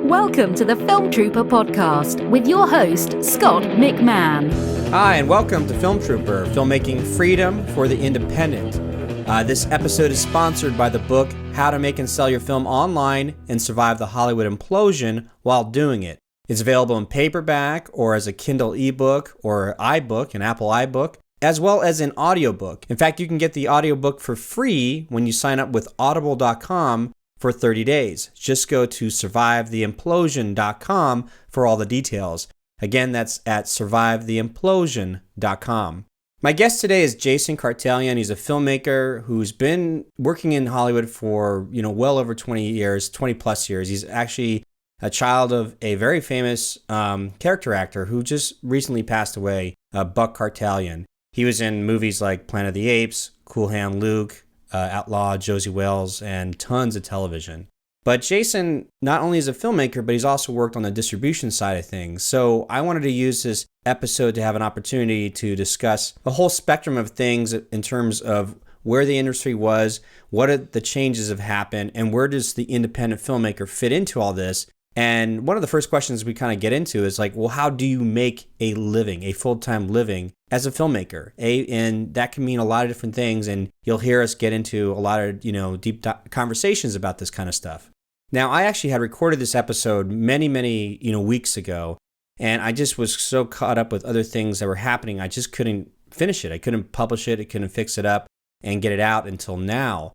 Welcome to the Film Trooper podcast with your host, Scott McMahon. Hi, and welcome to Film Trooper, Filmmaking Freedom for the Independent. This episode is sponsored by the book, How to Make and Sell Your Film Online and Survive the Hollywood Implosion While Doing It. It's available in paperback or as a Kindle ebook or iBook, an Apple iBook, as well as an audiobook. In fact, you can get the audiobook for free when you sign up with audible.com for 30 days. Just go to survivetheimplosion.com for all the details. Again, that's at survivetheimplosion.com. My guest today is Jason Kartalian. He's a filmmaker who's been working in Hollywood for, well over 20 years, 20 plus years. He's actually a child of a very famous character actor who just recently passed away, Buck Kartalian. He was in movies like Planet of the Apes, Cool Hand Luke, Outlaw, Josie Wales, and tons of television. But Jason not only is a filmmaker, but he's also worked on the distribution side of things. So I wanted to use this episode to have an opportunity to discuss a whole spectrum of things in terms of where the industry was, what are the changes have happened, and where does the independent filmmaker fit into all this. And one of the first questions we kind of get into is like, well, how do you make a living, a full-time living as a filmmaker? And that can mean a lot of different things, and you'll hear us get into a lot of, deep conversations about this kind of stuff. Now, I actually had recorded this episode many, weeks ago, and I just was so caught up with other things that were happening, I just couldn't finish it. I couldn't publish it, I couldn't fix it up and get it out until now.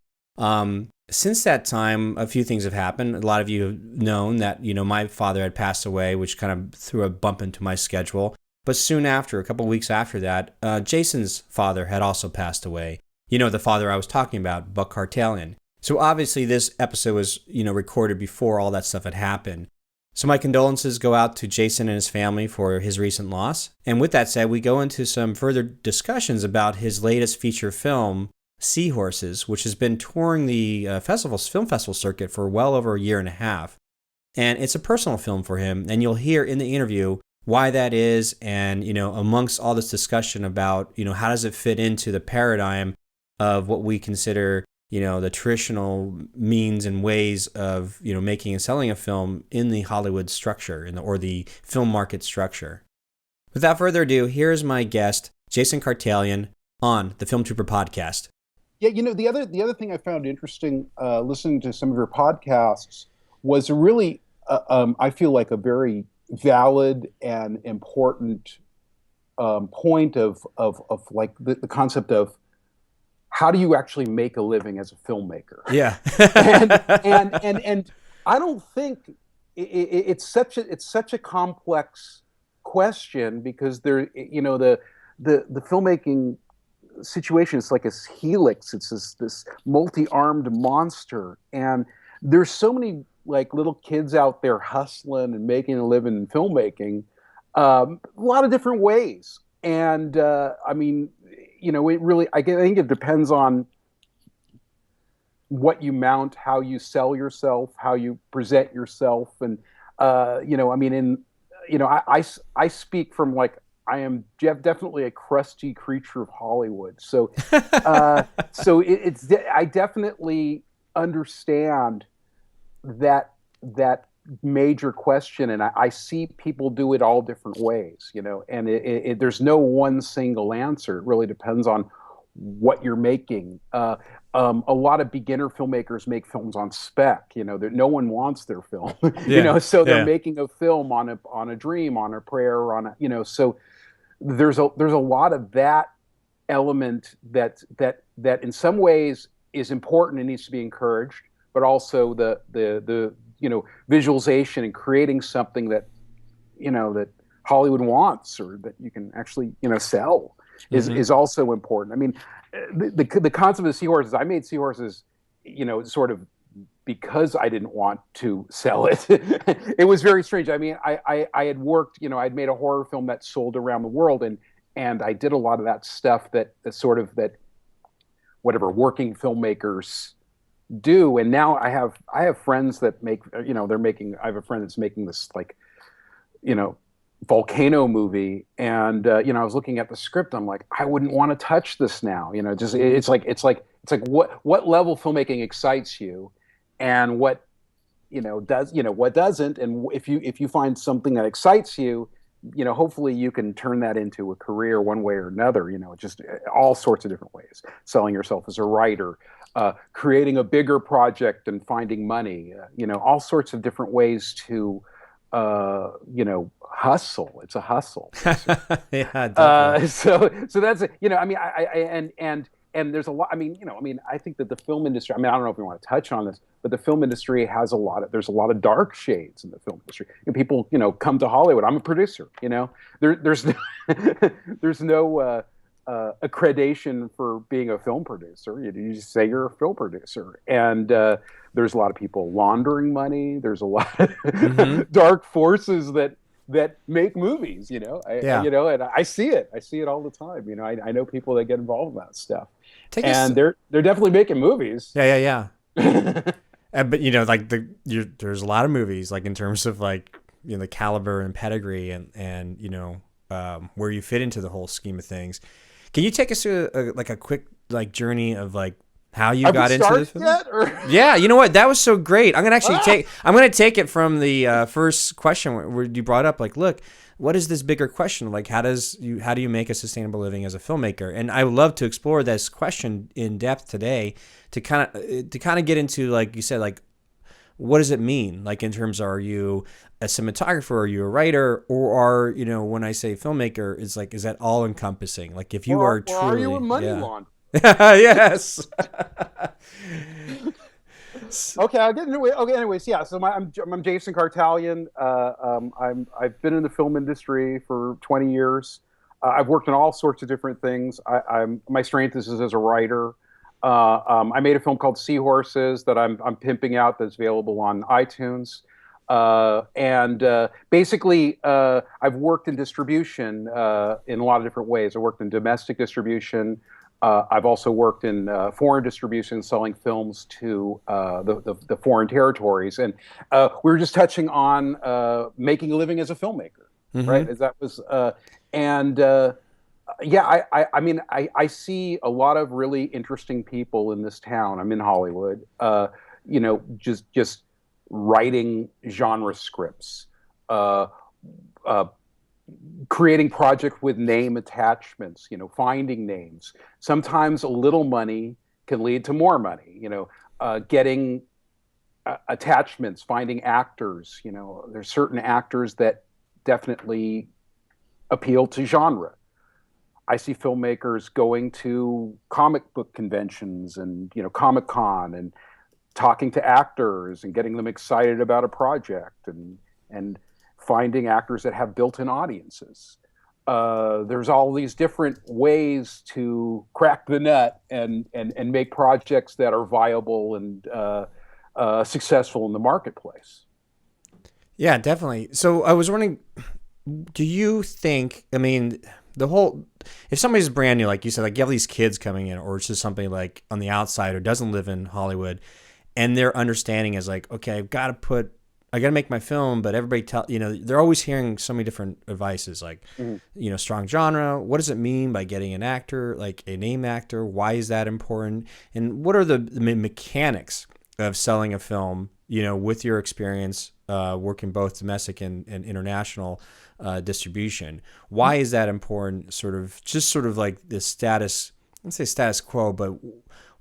Since that time, a few things have happened. A lot of you have known that, my father had passed away, which kind of threw a bump into my schedule. But soon after, a couple of weeks after that, Jason's father had also passed away. The father I was talking about, Buck Kartalian. So obviously this episode was, recorded before all that stuff had happened. So my condolences go out to Jason and his family for his recent loss. And with that said, we go into some further discussions about his latest feature film, Seahorses, which has been touring the film festival circuit for well over a year and a half. And it's a personal film for him. And you'll hear in the interview why that is. And, amongst all this discussion about, how does it fit into the paradigm of what we consider, the traditional means and ways of, making and selling a film in the Hollywood structure or the film market structure. Without further ado, here's my guest, Jason Kartalian, on the Film Trooper podcast. Yeah, the other thing I found interesting listening to some of your podcasts was a really, I feel like a very valid and important point of like the concept of how do you actually make a living as a filmmaker? Yeah, and I don't think it's such a complex question because the filmmaking situation is like a helix. It's this multi-armed monster, and there's so many like little kids out there hustling and making a living in filmmaking, a lot of different ways. And it really, I think it depends on what you mount, how you sell yourself, how you present yourself, and I speak from like, I am definitely a crusty creature of Hollywood. So, I definitely understand that major question, and I see people do it all different ways, and there's no one single answer. It really depends on what you're making. A lot of beginner filmmakers make films on spec. No one wants their film, so they're making a film on a dream, on a prayer, so. There's a lot of that element that in some ways is important and needs to be encouraged, but also the visualization and creating something that that Hollywood wants or that you can actually sell is also important. I mean, the concept of Seahorses, I made Seahorses sort of because I didn't want to sell it. It was very strange. I mean, I had worked, I'd made a horror film that sold around the world, and I did a lot of that stuff that whatever working filmmakers do. And now I have friends that make, I have a friend that's making this like, volcano movie, and I was looking at the script. I'm like, I wouldn't want to touch this now. It's like what level filmmaking excites you, and what does, what doesn't, and if you find something that excites you, hopefully you can turn that into a career one way or another, just all sorts of different ways. Selling yourself as a writer, creating a bigger project and finding money, all sorts of different ways to, hustle. It's a hustle. Yeah, definitely. So that's it. And there's a lot. I think that the film industry. I don't know if we want to touch on this, but the film industry has there's a lot of dark shades in the film industry. And people, come to Hollywood. I'm a producer. There's there's no accreditation for being a film producer. You just say you're a film producer, and there's a lot of people laundering money. There's a lot of dark forces that make movies. And I see it. I see it all the time. I know people that get involved in that stuff. They're definitely making movies. Yeah. But there's a lot of movies, like in terms of the caliber and pedigree and where you fit into the whole scheme of things. Can you take us through a quick journey of how you got into the film? Yet, Yeah, you know what? That was so great. I'm gonna take it from the first question where you brought up look, what is this bigger question? How do you make a sustainable living as a filmmaker? And I would love to explore this question in depth today to kind of get into, like you said, what does it mean? In terms of, are you a cinematographer? Are you a writer? Or when I say filmmaker, is that all encompassing? If you are truly, are you a money launderer? Yes. Okay, I'll get into it. Okay, anyways, yeah. So I'm Jason Kartalian. I've been in the film industry for 20 years. I've worked on all sorts of different things. My strength is as a writer. I made a film called Seahorses that I'm pimping out, that's available on iTunes. Basically, I've worked in distribution in a lot of different ways. I worked in domestic distribution. I've also worked in foreign distribution, selling films to the foreign territories. And we were just touching on making a living as a filmmaker, right? As that was, I see a lot of really interesting people in this town. I'm in Hollywood, just writing genre scripts, creating projects with name attachments, finding names. Sometimes a little money can lead to more money, getting attachments, finding actors. There's certain actors that definitely appeal to genre. I see filmmakers going to comic book conventions and, Comic-Con, and talking to actors and getting them excited about a project, and finding actors that have built-in audiences. There's all these different ways to crack the nut and make projects that are viable and successful in the marketplace. Yeah, definitely. So I was wondering, do you think, if somebody's brand new, like you said, you have these kids coming in, or it's just somebody on the outside who doesn't live in Hollywood, and their understanding is okay, I got to make my film, but everybody they're always hearing so many different advices, strong genre. What does it mean by getting an actor, a name actor? Why is that important? And what are the mechanics of selling a film, with your experience working both domestic and international distribution? Why is that important? Sort of this status, let's say status quo, but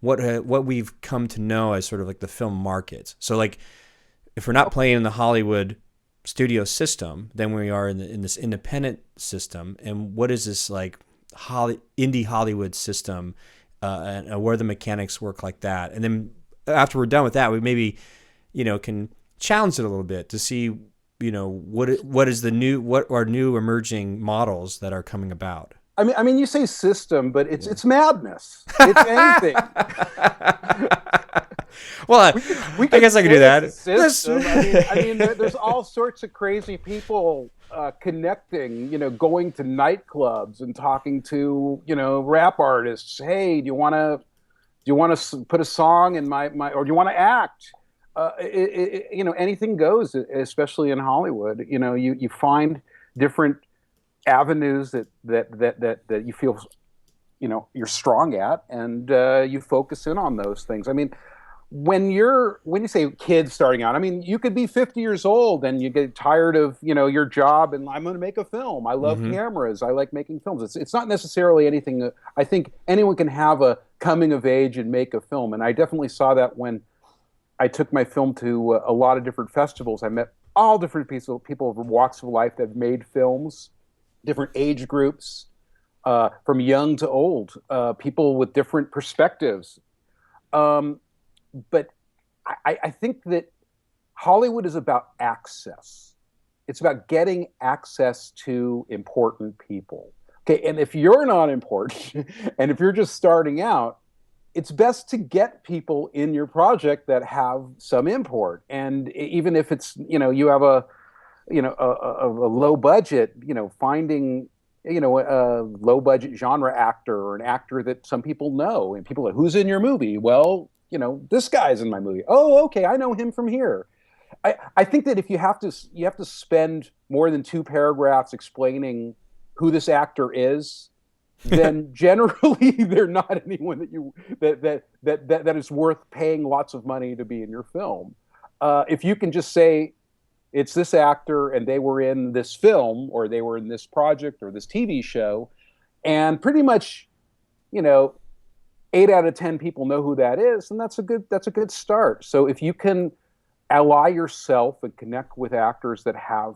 what we've come to know as sort of the film market. So if we're not playing in the Hollywood studio system, then we are in this independent system. And what is this indie Hollywood system, and where the mechanics work like that? And then after we're done with that, we maybe, can challenge it a little bit to see, what are new emerging models that are coming about. I mean, you say system, but it's madness. It's anything. Well, I guess I could do that. System. There's all sorts of crazy people connecting. Going to nightclubs and talking to rap artists. Hey, do you want to put a song in my or do you want to act? Anything goes, especially in Hollywood. You find different avenues that you feel you're strong at, and you focus in on those things. when you say kids starting out, I mean, you could be 50 years old and you get tired of, your job, and I'm going to make a film. I love cameras. I like making films. It's not necessarily anything that I think anyone can have a coming of age and make a film. And I definitely saw that when I took my film to a lot of different festivals. I met all different people of walks of life that have made films, different age groups, from young to old, people with different perspectives. But I think that Hollywood is about access. It's about getting access to important people. Okay, and if you're not important, and if you're just starting out, it's best to get people in your project that have some import. And even if it's, you have a low budget, finding, a low budget genre actor or an actor that some people know, and people are, who's in your movie? Well, this guy's in my movie. Oh, okay, I know him from here. I think that if you have to spend more than 2 paragraphs explaining who this actor is, then generally they're not anyone that is worth paying lots of money to be in your film. If you can just say it's this actor and they were in this film or they were in this project or this TV show, and pretty much, 8 out of 10 people know who that is, and that's a good start. So if you can ally yourself and connect with actors that have,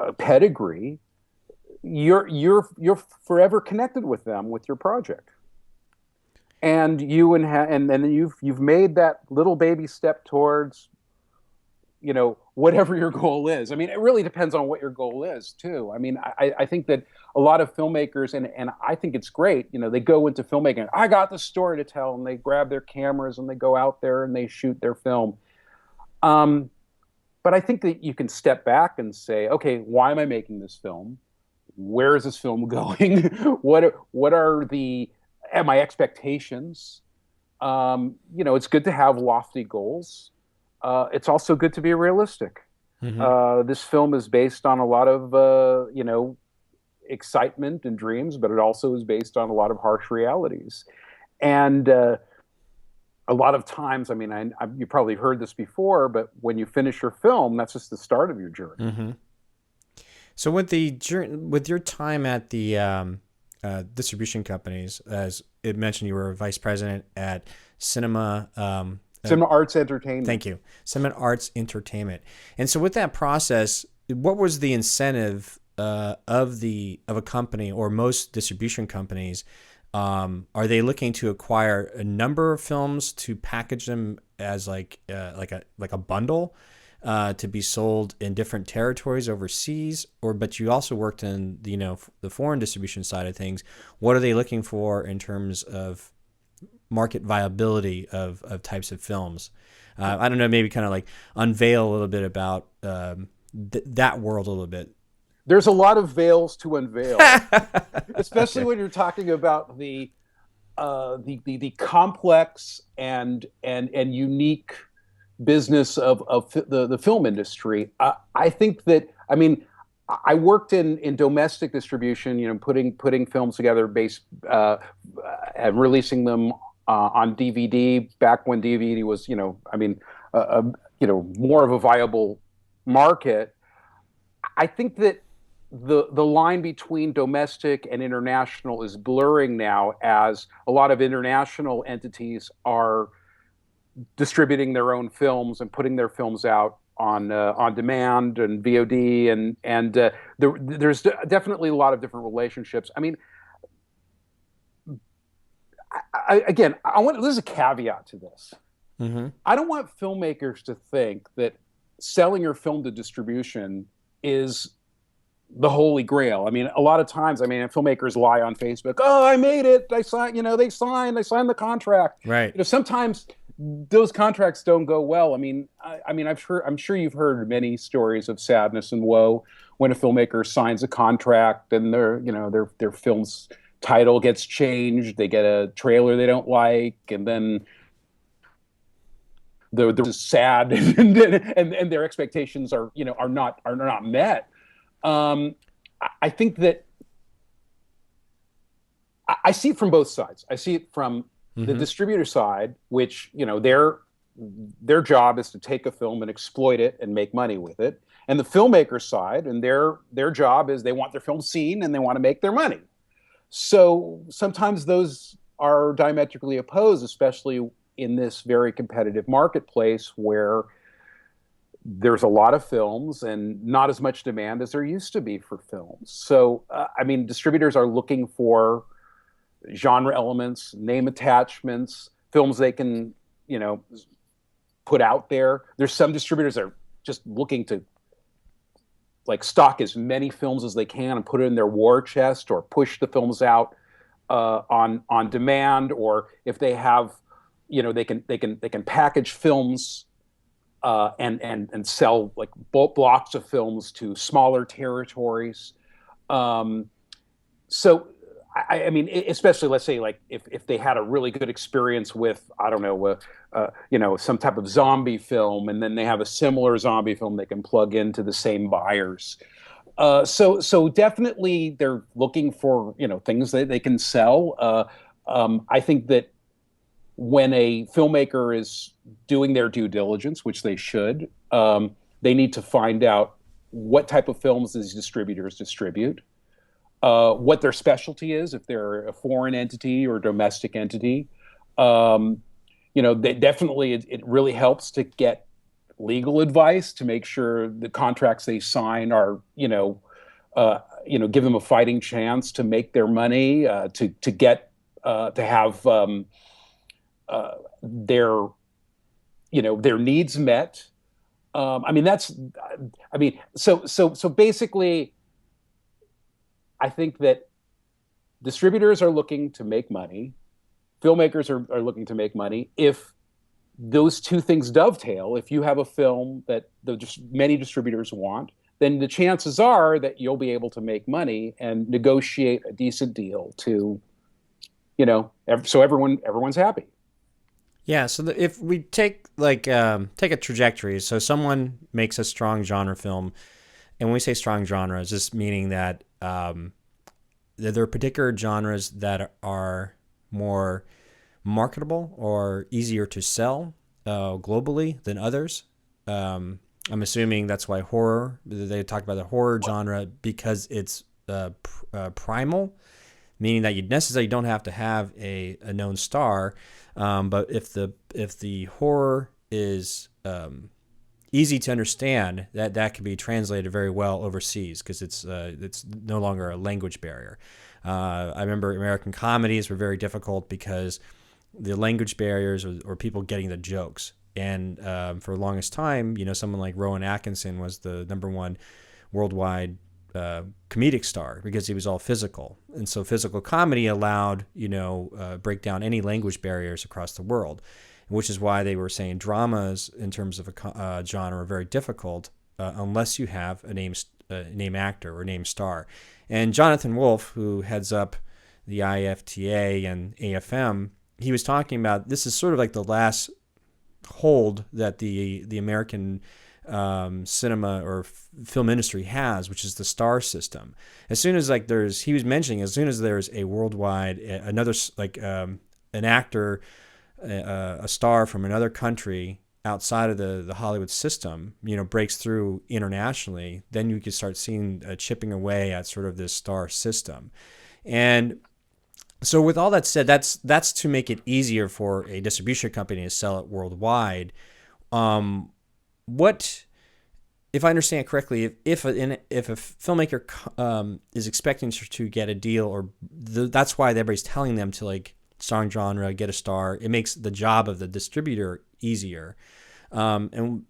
a pedigree, you're forever connected with them, with your project, and and then you've made that little baby step towards, whatever your goal is. I mean, it really depends on what your goal is too. I mean, I think that a lot of filmmakers, and I think it's great, they go into filmmaking, I got the story to tell, and they grab their cameras and they go out there and they shoot their film. But I think that you can step back and say, okay, why am I making this film? Where is this film going? What are my expectations? It's good to have lofty goals. It's also good to be realistic. Mm-hmm. This film is based on a lot of, excitement and dreams, but it also is based on a lot of harsh realities. And a lot of times, I mean, you probably heard this before, but when you finish your film, that's just the start of your journey. Mm-hmm. So with your time at the distribution companies, as it mentioned, you were a vice president at Cinema Arts Entertainment. Thank you. Cinema Arts Entertainment. And so with that process, what was the incentive of a company, or most distribution companies? Are they looking to acquire a number of films to package them as like a bundle to be sold in different territories overseas? But you also worked in the foreign distribution side of things. What are they looking for in terms of market viability of types of films? I don't know, maybe kind of like unveil a little bit about that world a little bit. There's a lot of veils to unveil, especially when you're talking about the complex and unique business of the film industry. I think that, I mean, I worked in domestic distribution, putting films together, and releasing them on DVD back when DVD was, more of a viable market. I think that the line between domestic and international is blurring now, as a lot of international entities are distributing their own films and putting their films out on demand and VOD, and there's definitely a lot of different relationships. I mean, there's a caveat to this. Mm-hmm. I don't want filmmakers to think that selling your film to distribution is the holy grail. I mean, a lot of times, filmmakers lie on Facebook. Oh, I made it. I signed the contract. Right. Sometimes those contracts don't go well. I'm sure you've heard many stories of sadness and woe when a filmmaker signs a contract and their film's title gets changed. They get a trailer they don't like, and then they're sad, and their expectations are not met. I think that I see it from both sides. I see it from the distributor side, which, their job is to take a film and exploit it and make money with it. And the filmmaker side, and their job is they want their film seen and they want to make their money. So sometimes those are diametrically opposed, especially in this very competitive marketplace where there's a lot of films and not as much demand as there used to be for films. So, distributors are looking for genre elements, name attachments, films they can, put out there. There's some distributors that are just looking to stock as many films as they can and put it in their war chest, or push the films out on demand, or if they have, they can package films and sell blocks of films to smaller territories. So, especially, let's say, if they had a really good experience with, I don't know, some type of zombie film, and then they have a similar zombie film they can plug into the same buyers. So definitely they're looking for, things that they can sell. I think that when a filmmaker is doing their due diligence, which they should, they need to find out what type of films these distributors distribute, what their specialty is, if they're a foreign entity or domestic entity. Definitely it really helps to get legal advice to make sure the contracts they sign are, give them a fighting chance to make their money, to get to have their needs met. So basically, I think that distributors are looking to make money. Filmmakers are looking to make money. If those two things dovetail, if you have a film that many distributors want, then the chances are that you'll be able to make money and negotiate a decent deal to, so everyone's happy. Yeah. So if we take a trajectory, so someone makes a strong genre film, and when we say strong genre, it's just meaning that there are particular genres that are more marketable or easier to sell globally than others. I'm assuming that's why they talk about the horror genre, because it's primal, meaning that you necessarily don't have to have a known star. But if the horror is easy to understand, that can be translated very well overseas, because it's no longer a language barrier. I remember American comedies were very difficult because the language barriers or people getting the jokes. And for the longest time, someone like Rowan Atkinson was the number one worldwide comedic star because he was all physical. And so physical comedy allowed, break down any language barriers across the world, which is why they were saying dramas in terms of a genre are very difficult unless you have a name actor or name star. And Jonathan Wolfe, who heads up the IFTA and AFM, he was talking about this is sort of like the last hold that the American cinema or film industry has, which is the star system. As soon as he was mentioning, as soon as there's a worldwide, another an actor, a star from another country outside of the Hollywood system, breaks through internationally, then you can start seeing chipping away at sort of this star system. And so with all that said, that's to make it easier for a distribution company to sell it worldwide. What, if I understand correctly, if a filmmaker is expecting to get a deal, or that's why everybody's telling them to strong genre, get a star, it makes the job of the distributor easier. And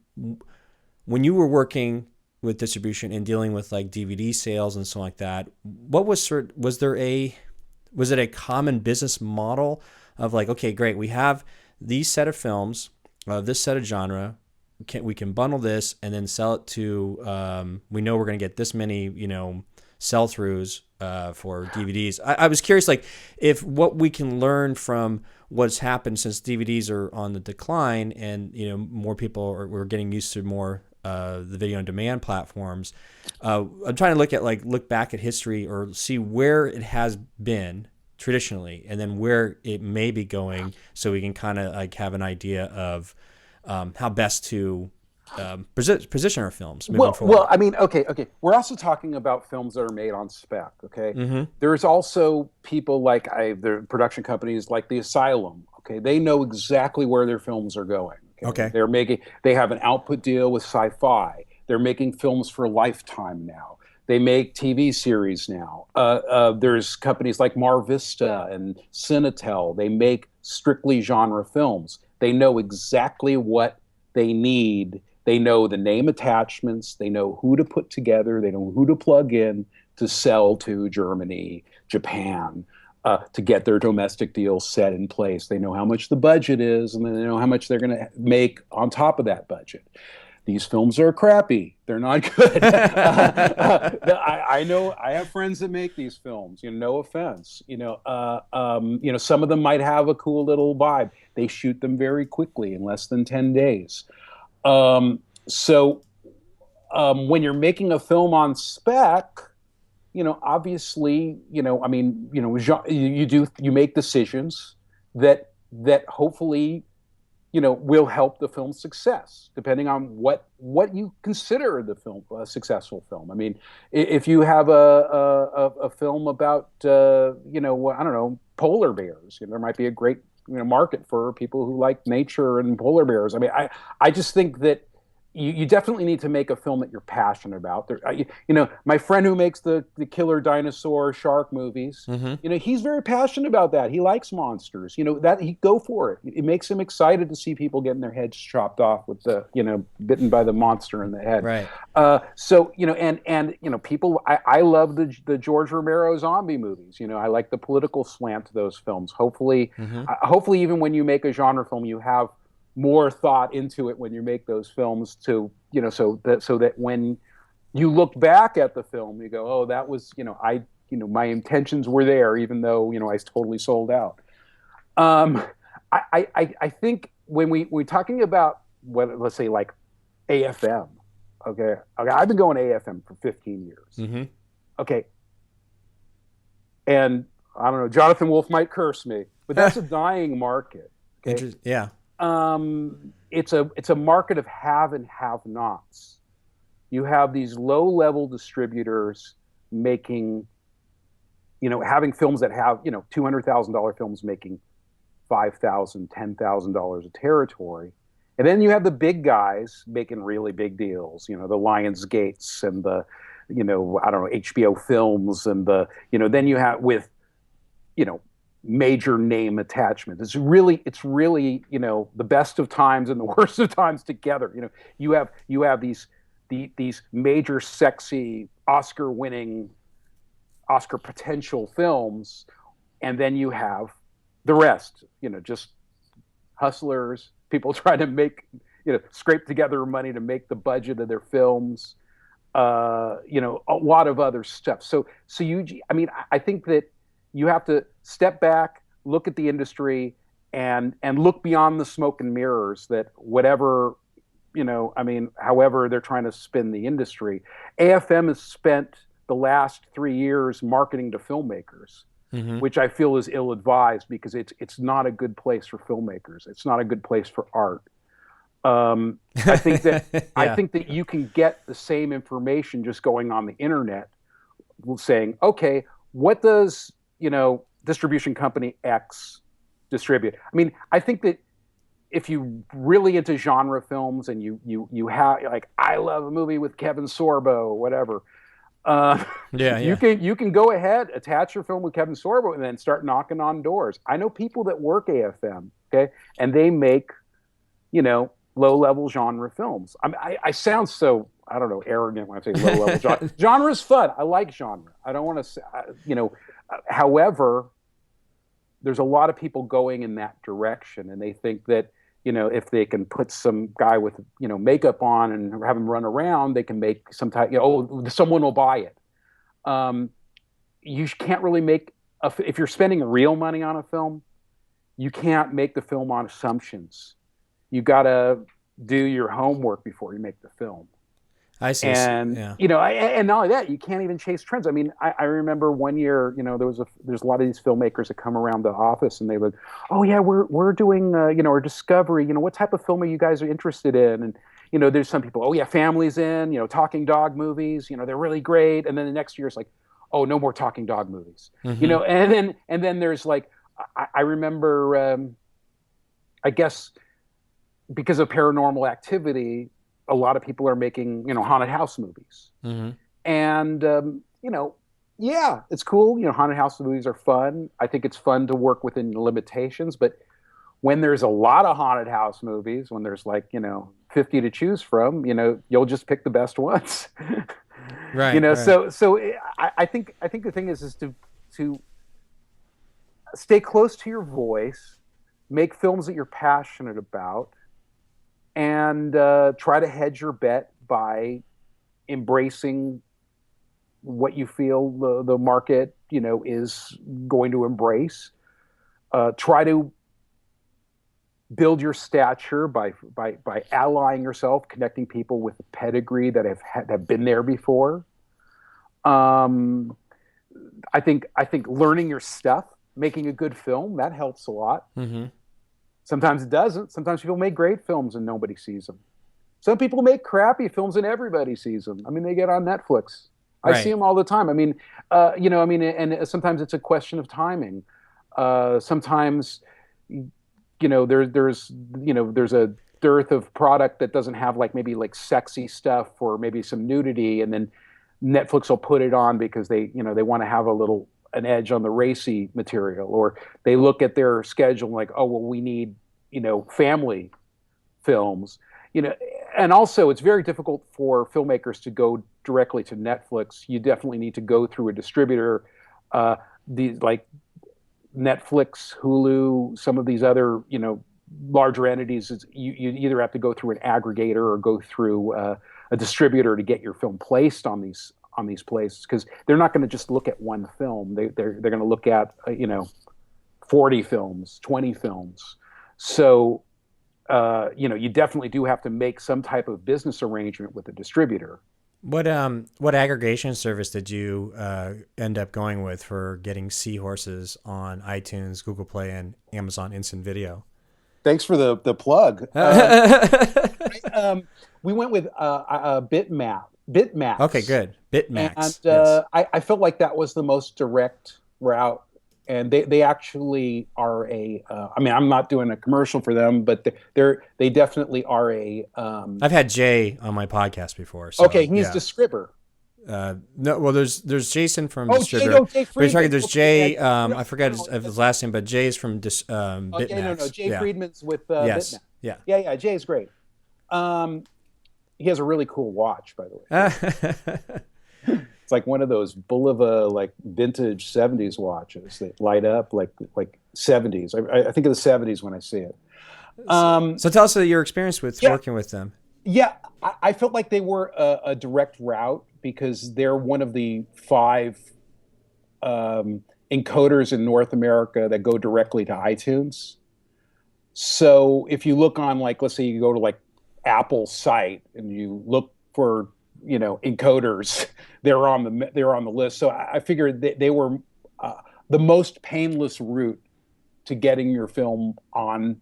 when you were working with distribution and dealing with DVD sales and so like that, was it a common business model of okay, great, we have these set of films of this set of genre, we can bundle this and then sell it to, we know we're going to get this many, sell-throughs for DVDs. I was curious, if what we can learn from what's happened since DVDs are on the decline and, more people we're getting used to more the video on demand platforms. I'm trying to look back at history or see where it has been traditionally, and then where it may be going, so we can kind of like have an idea of how best to position our films moving forward. Well, I mean, okay. We're also talking about films that are made on spec. Okay, there's also people like the production companies like the Asylum. Okay, they know exactly where their films are going. Okay. They have an output deal with Sci-Fi. They're making films for Lifetime now. They make TV series now. There's companies like Mar Vista and Cinetel. They make strictly genre films. They know exactly what they need. They know the name attachments. They know who to put together. They know who to plug in to sell to Germany, Japan, to get their domestic deals set in place. They know how much the budget is, and they know how much they're going to make on top of that budget. These films are crappy. They're not good. I know. I have friends that make these films. No offense. Some of them might have a cool little vibe. They shoot them very quickly in less than 10 days. So when you're making a film on spec, obviously, you make decisions that hopefully, will help the film's success, depending on what you consider the film a successful film. I mean, if you have a film about I don't know, polar bears, there might be a great market for people who like nature and polar bears. I mean, I just think that you definitely need to make a film that you're passionate about. My friend who makes the killer dinosaur shark movies, he's very passionate about that. He likes monsters. That he go for it. It makes him excited to see people getting their heads chopped off with the bitten by the monster in the head. Right. People. I love the George Romero zombie movies. I like the political slant to those films. Hopefully, even when you make a genre film, you have more thought into it when you make those films to, so that when you look back at the film, you go, oh, that was, my intentions were there, even though, I totally sold out. I think when we're talking about let's say like AFM, okay, I've been going AFM for 15 years. Okay. And I don't know, Jonathan Wolf might curse me, but that's a dying market. Okay? Yeah. It's a market of have and have-nots. You have these low-level distributors making, having films that have, $200,000 films making $5,000, $10,000 a territory. And then you have the big guys making really big deals, the Lionsgates and the, I don't know, HBO Films and then you have with, major name attachment. It's really, the best of times and the worst of times together. You have these major, sexy, Oscar-winning, Oscar potential films, and then you have the rest. Just hustlers, people trying to make, scrape together money to make the budget of their films. A lot of other stuff. I think that you have to step back, look at the industry, and look beyond the smoke and mirrors that whatever, however they're trying to spin the industry. AFM has spent the last 3 years marketing to filmmakers, which I feel is ill-advised because it's not a good place for filmmakers. It's not a good place for art. I think that you can get the same information just going on the internet, saying, okay, what does distribution company X distribute? I mean, I think that if you really into genre films and you have like, I love a movie with Kevin Sorbo, whatever. You can go ahead, attach your film with Kevin Sorbo, and then start knocking on doors. I know people that work AFM, okay, and they make, low-level genre films. I sound so, I don't know, arrogant when I say low-level genre. Genre is fun. I like genre. I don't want to say, however, there's a lot of people going in that direction, and they think that, if they can put some guy with, makeup on and have him run around, they can make some type, someone will buy it. You can't really make, if you're spending real money on a film, you can't make the film on assumptions. You got to do your homework before you make the film. I see. And Yeah. and not only that, you can't even chase trends. I mean, I remember one year, there's a lot of these filmmakers that come around the office and they would, oh yeah, we're doing our discovery. What type of film are you guys are interested in? And there's some people, oh yeah, families in, talking dog movies. They're really great. And then the next year it's like, oh, no more talking dog movies. Mm-hmm. And then there's like, I remember, I guess because of Paranormal Activity, a lot of people are making, haunted house movies. Mm-hmm. And, yeah, it's cool. Haunted house movies are fun. I think it's fun to work within limitations. But when there's a lot of haunted house movies, when there's like, 50 to choose from, you'll just pick the best ones. Right. Right. So I think the thing is to stay close to your voice, make films that you're passionate about, and try to hedge your bet by embracing what you feel the market, is going to embrace. Try to build your stature by allying yourself, connecting people with a pedigree that have been there before. I think learning your stuff, making a good film, that helps a lot. Mm-hmm. Sometimes it doesn't. Sometimes people make great films and nobody sees them. Some people make crappy films and everybody sees them. I mean, they get on Netflix. I see them all the time. I mean, and sometimes it's a question of timing. Sometimes, there's a dearth of product that doesn't have maybe sexy stuff or maybe some nudity, and then Netflix will put it on because they want to have an edge on the racy material, or they look at their schedule like, oh, well, we need, family films, and also it's very difficult for filmmakers to go directly to Netflix. You definitely need to go through a distributor, these like Netflix, Hulu, some of these other, larger entities. You either have to go through an aggregator or go through a distributor to get your film placed on these places, because they're not going to just look at one film. They're going to look at 40 films, 20 films. So you definitely do have to make some type of business arrangement with a distributor. What aggregation service did you end up going with for getting Seahorses on iTunes, Google Play, and Amazon Instant Video? Thanks for the plug. We went with Bitmax. Okay, good. Bitmax. And yes. I felt like that was the most direct route. And they actually are I'm not doing a commercial for them, but they definitely are I've had Jay on my podcast before. So, okay, he's Distributor. No, well, there's Jason from Distributor. Jay Friedman. There's Jay. I forgot his last name, but Jay's from Bitmax. No. Jay Friedman's with yes. Bitmax. Yeah. Jay's great. He has a really cool watch, by the way. It's like one of those Bulova vintage 70s watches that light up like 70s. I think of the 70s when I see it. So tell us your experience with working with them. Yeah, I felt like they were a direct route because they're one of the 5 encoders in North America that go directly to iTunes. So if you look on let's say you go to Apple's site and you look for encoders, they're on the list. So I figured they were the most painless route to getting your film on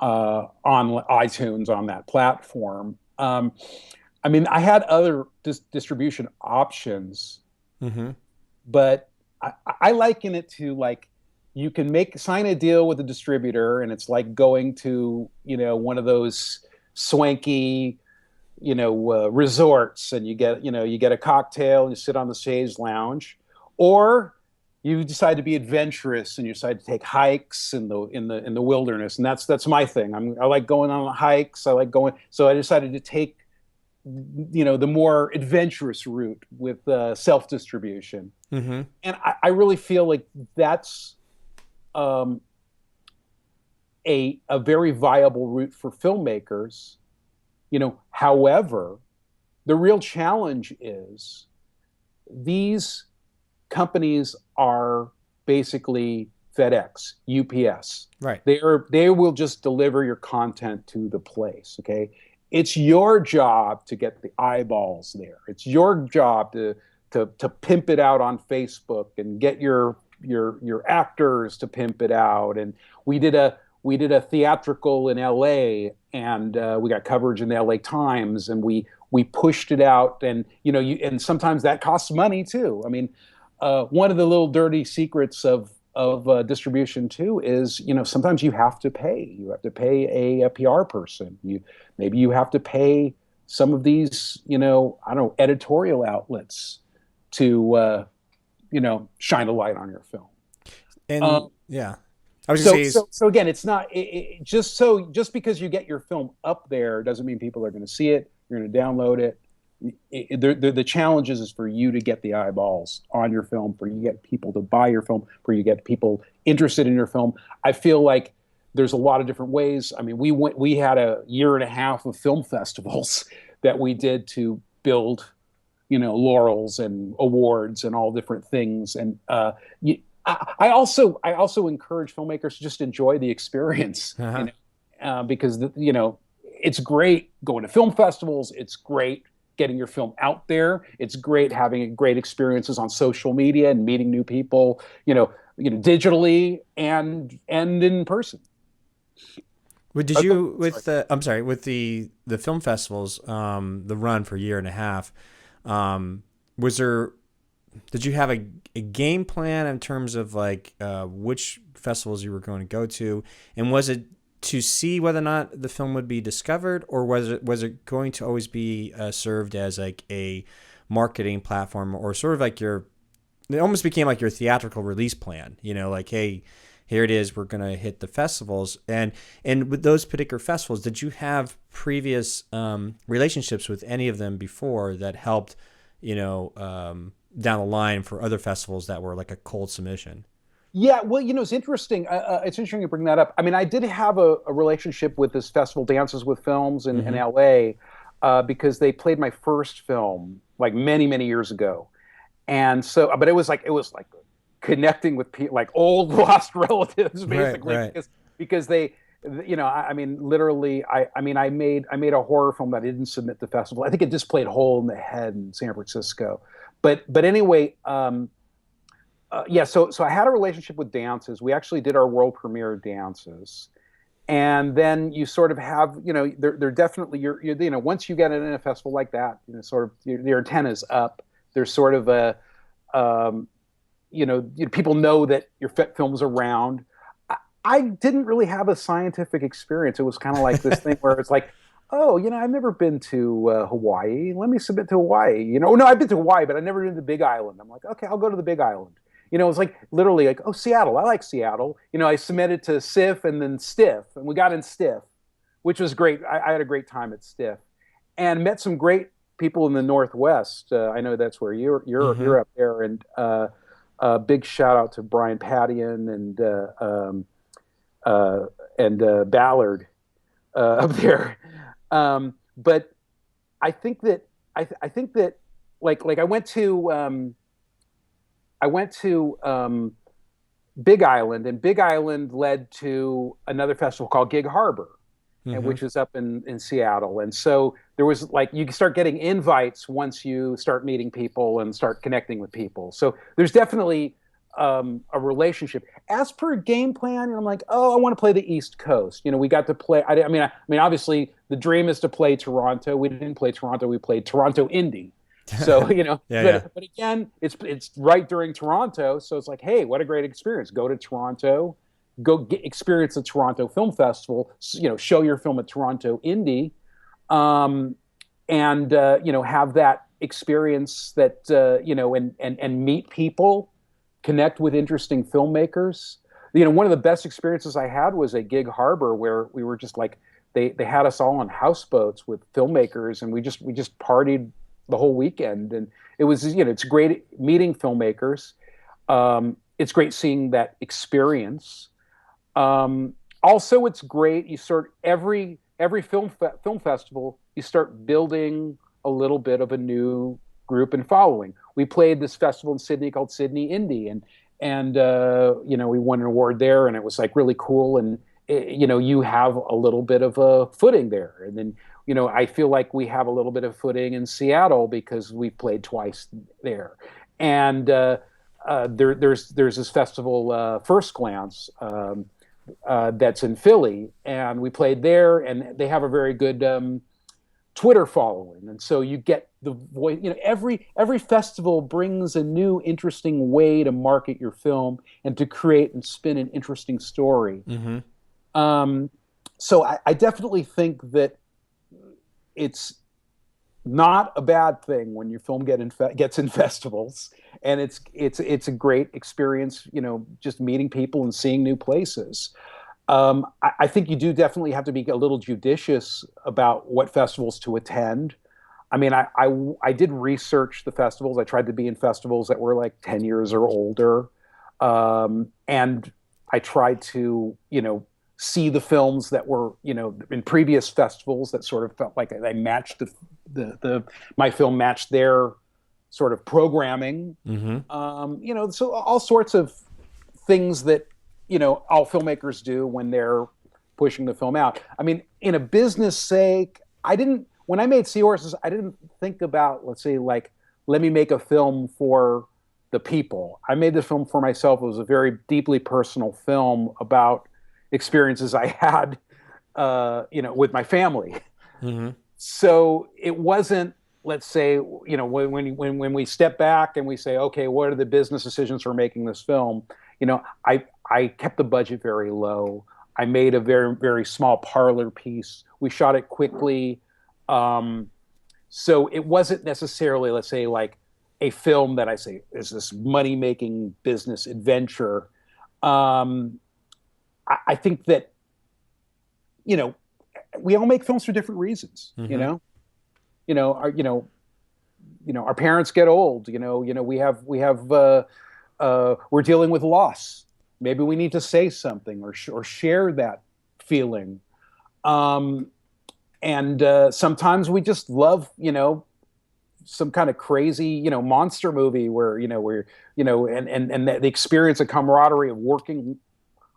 iTunes, on that platform. I mean, I had other distribution options, mm-hmm. but I liken it to you can sign a deal with a distributor, and it's like going to one of those swanky resorts, and you get a cocktail and you sit on the chaise lounge, or you decide to be adventurous and you decide to take hikes in the wilderness, and that's my thing. I like going on hikes. So I decided to take the more adventurous route with self-distribution, mm-hmm. and I really feel like that's a very viable route for filmmakers. However, the real challenge is these companies are basically FedEx, UPS. Right. They will just deliver your content to the place. Okay. it's your job to get the eyeballs there. It's your job to pimp it out on Facebook and get your actors to pimp it out. And we did a theatrical in LA, and we got coverage in the LA Times, and we pushed it out. And and sometimes that costs money too. I mean, one of the little dirty secrets of distribution too is, sometimes you have to pay. You have to pay a PR person. Maybe you have to pay some of these, I don't know, editorial outlets to, shine a light on your film. And yeah, I was so again, it's not just because you get your film up there doesn't mean people are going to see it. You're going to download it. The challenge is for you to get the eyeballs on your film, for you to get people to buy your film, for you to get people interested in your film. I feel like there's a lot of different ways. I mean, we had a year and a half of film festivals that we did to build, laurels and awards and all different things. And I also encourage filmmakers to just enjoy the experience, because it's great going to film festivals. It's great getting your film out there. It's great having great experiences on social media and meeting new people, digitally and in person. But did you with the film festivals, the run for a year and a half, did you have a game plan in terms of like which festivals you were going to go to, and was it to see whether or not the film would be discovered, or was it going to always be served as like a marketing platform, or sort of like it almost became like your theatrical release plan, like, hey, here it is, we're going to hit the festivals. And with those particular festivals, did you have previous relationships with any of them before that helped, down the line for other festivals that were like a cold submission? Yeah, well, it's interesting. It's interesting you bring that up. I mean, I did have a relationship with this festival, Dances with Films in LA, because they played my first film like many, many years ago. And so, but it was like connecting with people, like old lost relatives, basically, right. because they, I mean, literally, I made a horror film that I didn't submit to festival. I think it just played Hole in the Head in San Francisco. But anyway, so I had a relationship with Dances. We actually did our world premiere of Dances. And then you sort of have, they're definitely, you're once you get in a festival like that, sort of your antenna's up. There's sort of a, people know that your film's around. I didn't really have a scientific experience. It was kind of like this thing where it's like, oh, I've never been to Hawaii. Let me submit to Hawaii. No, I've been to Hawaii, but I've never been to the Big Island. I'm like, okay, I'll go to the Big Island. It was like literally like, oh, Seattle. I like Seattle. I submitted to SIFF and then STIFF, and we got in STIFF, which was great. I had a great time at STIFF, and met some great people in the Northwest. I know that's where you're up there, and big shout out to Brian Pattian and Ballard up there. But I think that like I went to Big Island, and Big Island led to another festival called Gig Harbor, and which was up in Seattle. And so there was like, you start getting invites once you start meeting people and start connecting with people. So there's definitely a relationship. As per game plan, I'm like, oh, I want to play the East Coast. We got to play. I mean, obviously the dream is to play Toronto. We didn't play Toronto. We played Toronto Indie. So but again, it's right during Toronto, so it's like, hey, what a great experience! Go to Toronto, experience the Toronto Film Festival. Show your film at Toronto Indie, and have that experience that and meet people, connect with interesting filmmakers. One of the best experiences I had was at Gig Harbor, where we were just like, they had us all on houseboats with filmmakers, and we just partied the whole weekend. And it was, it's great meeting filmmakers. It's great seeing that experience. Also, it's great. You start every film festival, you start building a little bit of a new group and following. We played this festival in Sydney called Sydney Indie, and we won an award there, and it was like really cool. you have a little bit of a footing there. And then, I feel like we have a little bit of footing in Seattle because we played twice there. And there's this festival, First Glance, that's in Philly, and we played there, and they have a very good Twitter following, and so you get the voice. Every festival brings a new, interesting way to market your film and to create and spin an interesting story. So I definitely think that it's not a bad thing when your film gets in festivals, and it's a great experience. Just meeting people and seeing new places. I think you do definitely have to be a little judicious about what festivals to attend. I mean, I did research the festivals. I tried to be in festivals that were like 10 years or older, and I tried to see the films that were in previous festivals that sort of felt like I matched my film matched their sort of programming. So all sorts of things that all filmmakers do when they're pushing the film out. I mean, in a business sake, when I made Seahorses, I didn't think about, let's say, like, let me make a film for the people. I made the film for myself. It was a very deeply personal film about experiences I had, with my family. So it wasn't, let's say, when we step back and we say, okay, what are the business decisions for making this film? I kept the budget very low. I made a very, very small parlor piece. We shot it quickly. So it wasn't necessarily, let's say, like a film that I say is this money-making business adventure. I think that, we all make films for different reasons. Our parents get old. We're dealing with loss. Maybe we need to say something or share that feeling. And sometimes we just love, some kind of crazy, monster movie where, and the experience of camaraderie of working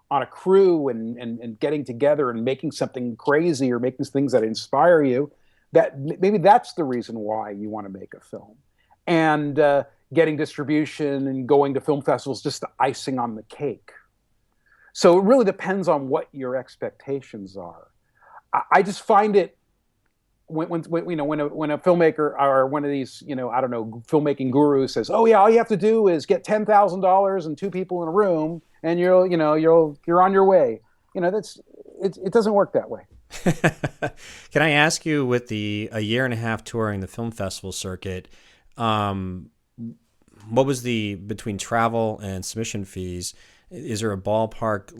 on a crew and getting together and making something crazy or making things that inspire you. That maybe that's the reason why you want to make a film. And getting distribution and going to film festivals, just the icing on the cake. So it really depends on what your expectations are. I just find it when a filmmaker or one of these, filmmaking gurus says, "Oh yeah, all you have to do is get $10,000 and two people in a room, and you're on your way." It doesn't work that way. Can I ask you, with a year and a half touring the film festival circuit, what was between travel and submission fees? Is there a ballpark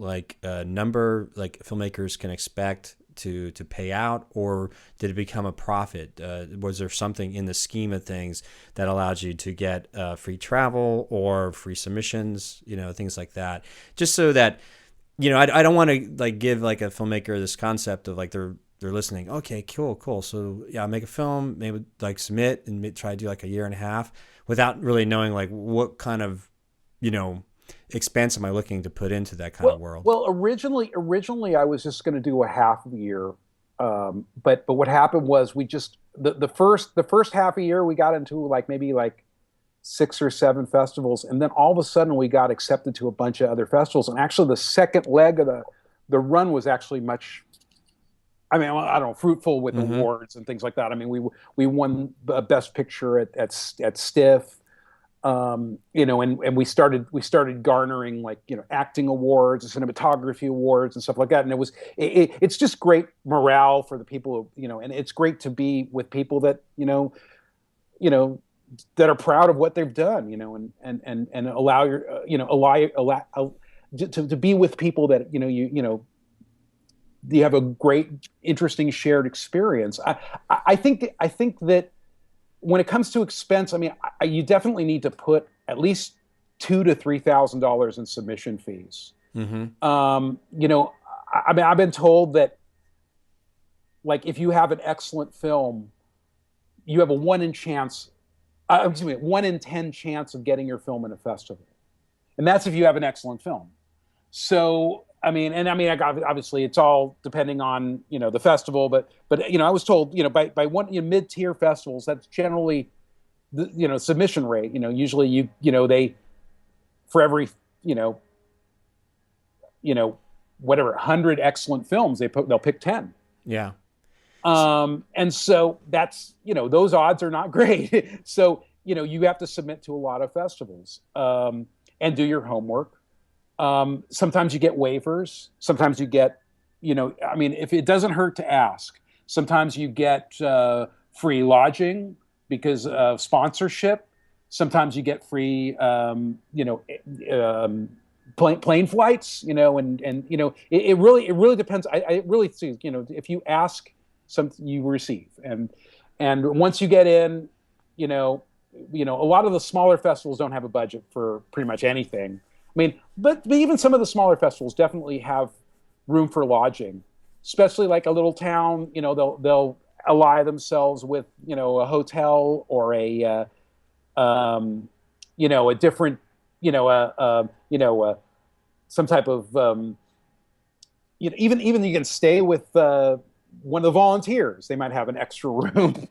number like filmmakers can expect to pay out, or did it become a profit? Was there something in the scheme of things that allowed you to get free travel or free submissions, things like that? Just so that, I don't want to give a filmmaker this concept of they're listening. Okay, cool. So yeah, I'll make a film, maybe submit and try to do a year and a half without really knowing what kind of, expense am I looking to put into that kind of world? Well, originally I was just going to do a half a year. But what happened was we just, the first half a year we got into maybe 6 or 7 festivals. And then all of a sudden we got accepted to a bunch of other festivals. And actually the second leg of the run was actually much, I don't know, fruitful with awards and things like that. I mean, we won Best Picture at Stiff, and we started garnering acting awards, cinematography awards, and stuff like that. And it's just great morale for the people who, and it's great to be with people that that are proud of what they've done, and allow to be with people that you have a great, interesting shared experience. I think that when it comes to expense, you definitely need to put at least $2,000 to $3,000 in submission fees. I've been told that if you have an excellent film, you have a 1 in 10 chance of getting your film in a festival, and that's if you have an excellent film. So obviously it's all depending on, the festival, but I was told, by one, mid-tier festivals, that's generally the, submission rate. Usually they, for every, whatever, 100 excellent films, they'll pick 10. Yeah. And so that's, those odds are not great. So, you have to submit to a lot of festivals, and do your homework. Sometimes you get waivers. Sometimes you get, if it doesn't hurt to ask, sometimes you get free lodging because of sponsorship. Sometimes you get free, plane flights, and it really depends. I really see, if you ask, something you receive. And once you get in, a lot of the smaller festivals don't have a budget for pretty much anything. But even some of the smaller festivals definitely have room for lodging, especially like a little town. They'll ally themselves with a hotel or a different some type of even you can stay with one of the volunteers. They might have an extra room.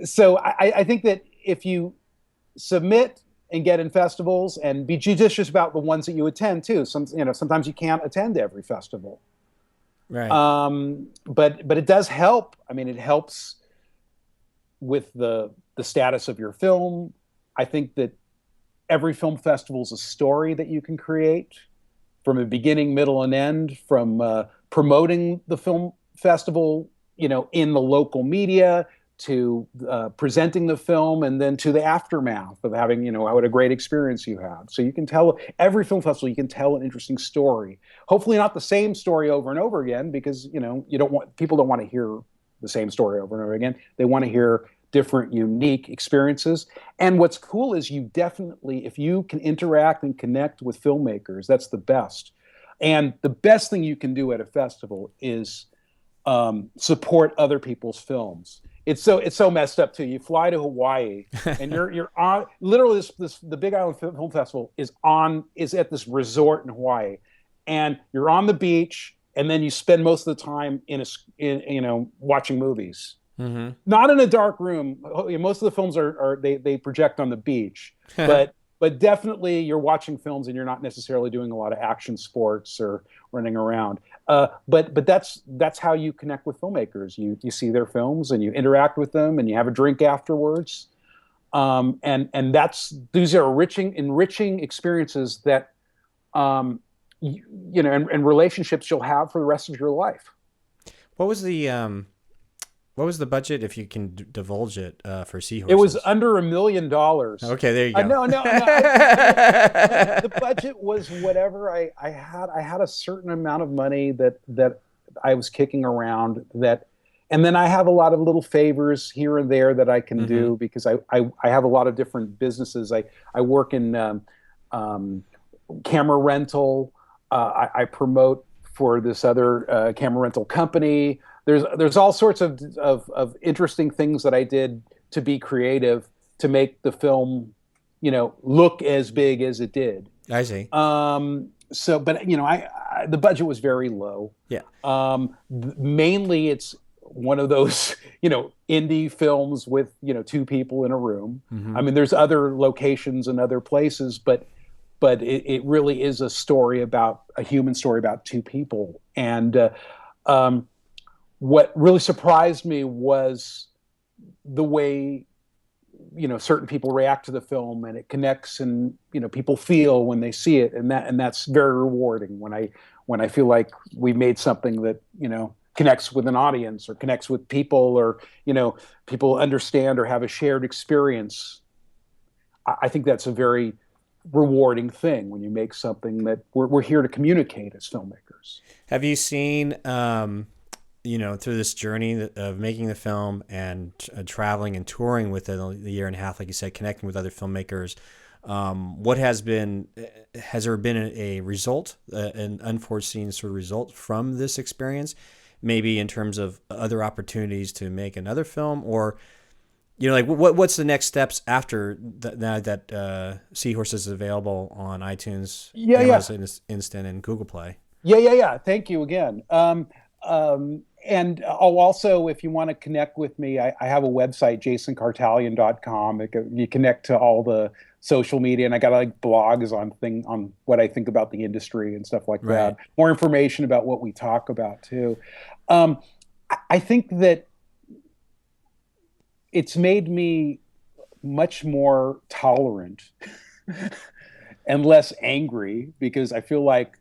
So I think that if you submit and get in festivals, and be judicious about the ones that you attend too. Sometimes you can't attend every festival. Right. But it does help. It helps with the status of your film. I think that every film festival is a story that you can create from a beginning, middle, and end, from promoting the film festival, in the local media, to presenting the film, and then to the aftermath of having, what a great experience you had. So you can tell every film festival, you can tell an interesting story. Hopefully not the same story over and over again, because, people don't want to hear the same story over and over again. They want to hear different, unique experiences. And what's cool is you definitely, if you can interact and connect with filmmakers, that's the best. And the best thing you can do at a festival is support other people's films. It's so messed up too. You fly to Hawaii and you're on literally the Big Island Film Festival is at this resort in Hawaii, and you're on the beach, and then you spend most of the time in watching movies. Mm-hmm. Not in a dark room. Most of the films they project on the beach, but definitely you're watching films and you're not necessarily doing a lot of action sports or running around. But that's how you connect with filmmakers. You see their films and you interact with them and you have a drink afterwards. And these are enriching experiences that, and relationships you'll have for the rest of your life. What was the budget, if you can divulge it, for Seahorses? It was under $1 million. Okay, there you go. No. The budget was whatever I had. I had a certain amount of money that I was kicking around. And then I have a lot of little favors here and there that I can do, because I have a lot of different businesses. I work in camera rental. I promote for this other camera rental company. There's all sorts of interesting things that I did to be creative to make the film, look as big as it did. I see. But the budget was very low. Yeah. Mainly it's one of those, indie films with, two people in a room. Mm-hmm. There's other locations and other places, but it really is a human story about two people. And, what really surprised me was the way, certain people react to the film, and it connects, and, people feel when they see it. And that's very rewarding when I feel like we made something that, connects with an audience, or connects with people, or, people understand or have a shared experience. I think that's a very rewarding thing when you make something that we're here to communicate as filmmakers. Have you seen, through this journey of making the film and traveling and touring with it a year and a half, like you said, connecting with other filmmakers, has there been a result, an unforeseen sort of result from this experience, maybe in terms of other opportunities to make another film, or, what's the next steps after now that Seahorses is available on iTunes, Amazon Instant, and Google Play? Yeah. Thank you again. And also, if you want to connect with me, I have a website, jasonkartalian.com. You connect to all the social media, and I got like blogs on what I think about the industry and stuff like Right. that. More information about what we talk about too. Um, I think that it's made me much more tolerant and less angry because I feel like,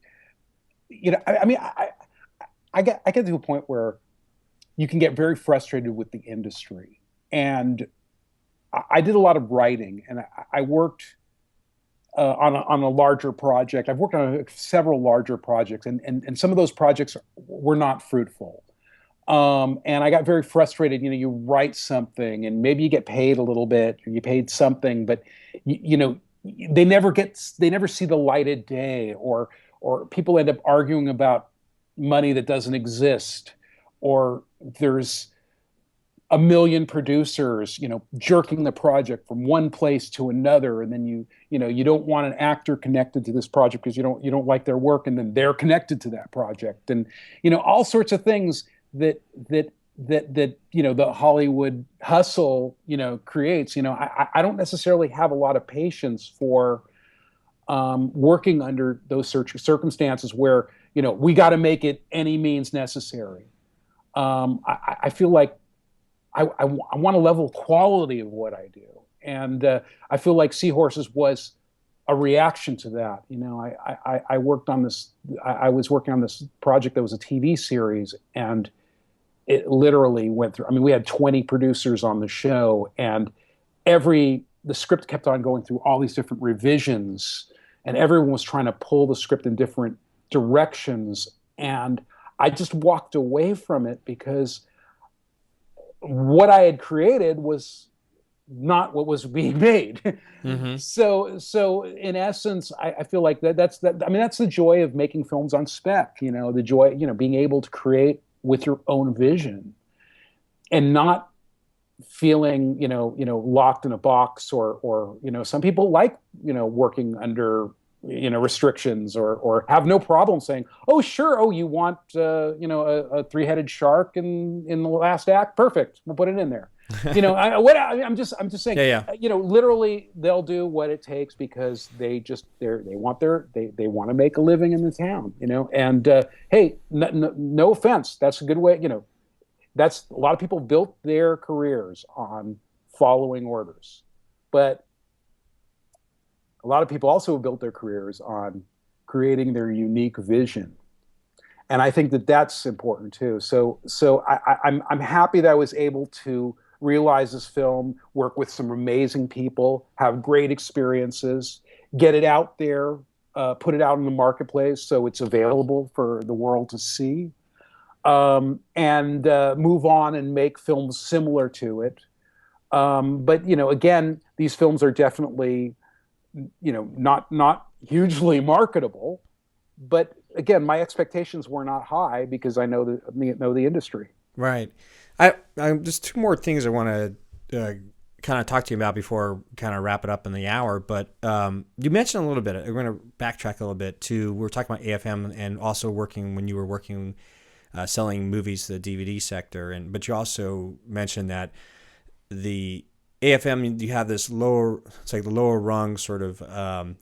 I mean, I get to a point where you can get very frustrated with the industry. And I did a lot of writing, and I worked on a larger project. I've worked on several larger projects, and some of those projects were not fruitful. And I got very frustrated. You write something, and maybe you get paid a little bit, or you paid something, but they never see the light of day, or people end up arguing about money that doesn't exist, or there's a million producers, jerking the project from one place to another, and then you don't want an actor connected to this project because you don't like their work, and then they're connected to that project, and all sorts of things that the Hollywood hustle creates. I don't necessarily have a lot of patience for working under those circumstances where we got to make it any means necessary. I feel like I want a level of quality of what I do, and I feel like Seahorses was a reaction to that. I worked on this. I was working on this project that was a TV series, and it literally went through. I mean, we had 20 producers on the show, and the script kept on going through all these different revisions, and everyone was trying to pull the script in different directions, and I just walked away from it because what I had created was not what was being made. Mm-hmm. So in essence, I feel like that's the joy of making films on spec. The joy, being able to create with your own vision, and not feeling locked in a box, or some people like working under restrictions, or have no problem saying, oh sure, oh you want a three-headed shark in the last act, perfect, we'll put it in there. I'm just saying, Yeah. literally they'll do what it takes because they want to make a living in the town, and hey, no offense, that's a good way. That's a lot of people built their careers on following orders, but a lot of people also built their careers on creating their unique vision. And I think that that's important too. So I'm happy that I was able to realize this film, work with some amazing people, have great experiences, get it out there, put it out in the marketplace so it's available for the world to see, and move on and make films similar to it. But again, these films are definitely not hugely marketable, but again, my expectations were not high because I know the industry. Right. I just two more things I want to kind of talk to you about before kind of wrap it up in the hour. But you mentioned a little bit. We're going to backtrack a little bit to, we were talking about AFM and also when you were working selling movies to the DVD sector, but you also mentioned that the AFM, you have this it's like the lower rung sort of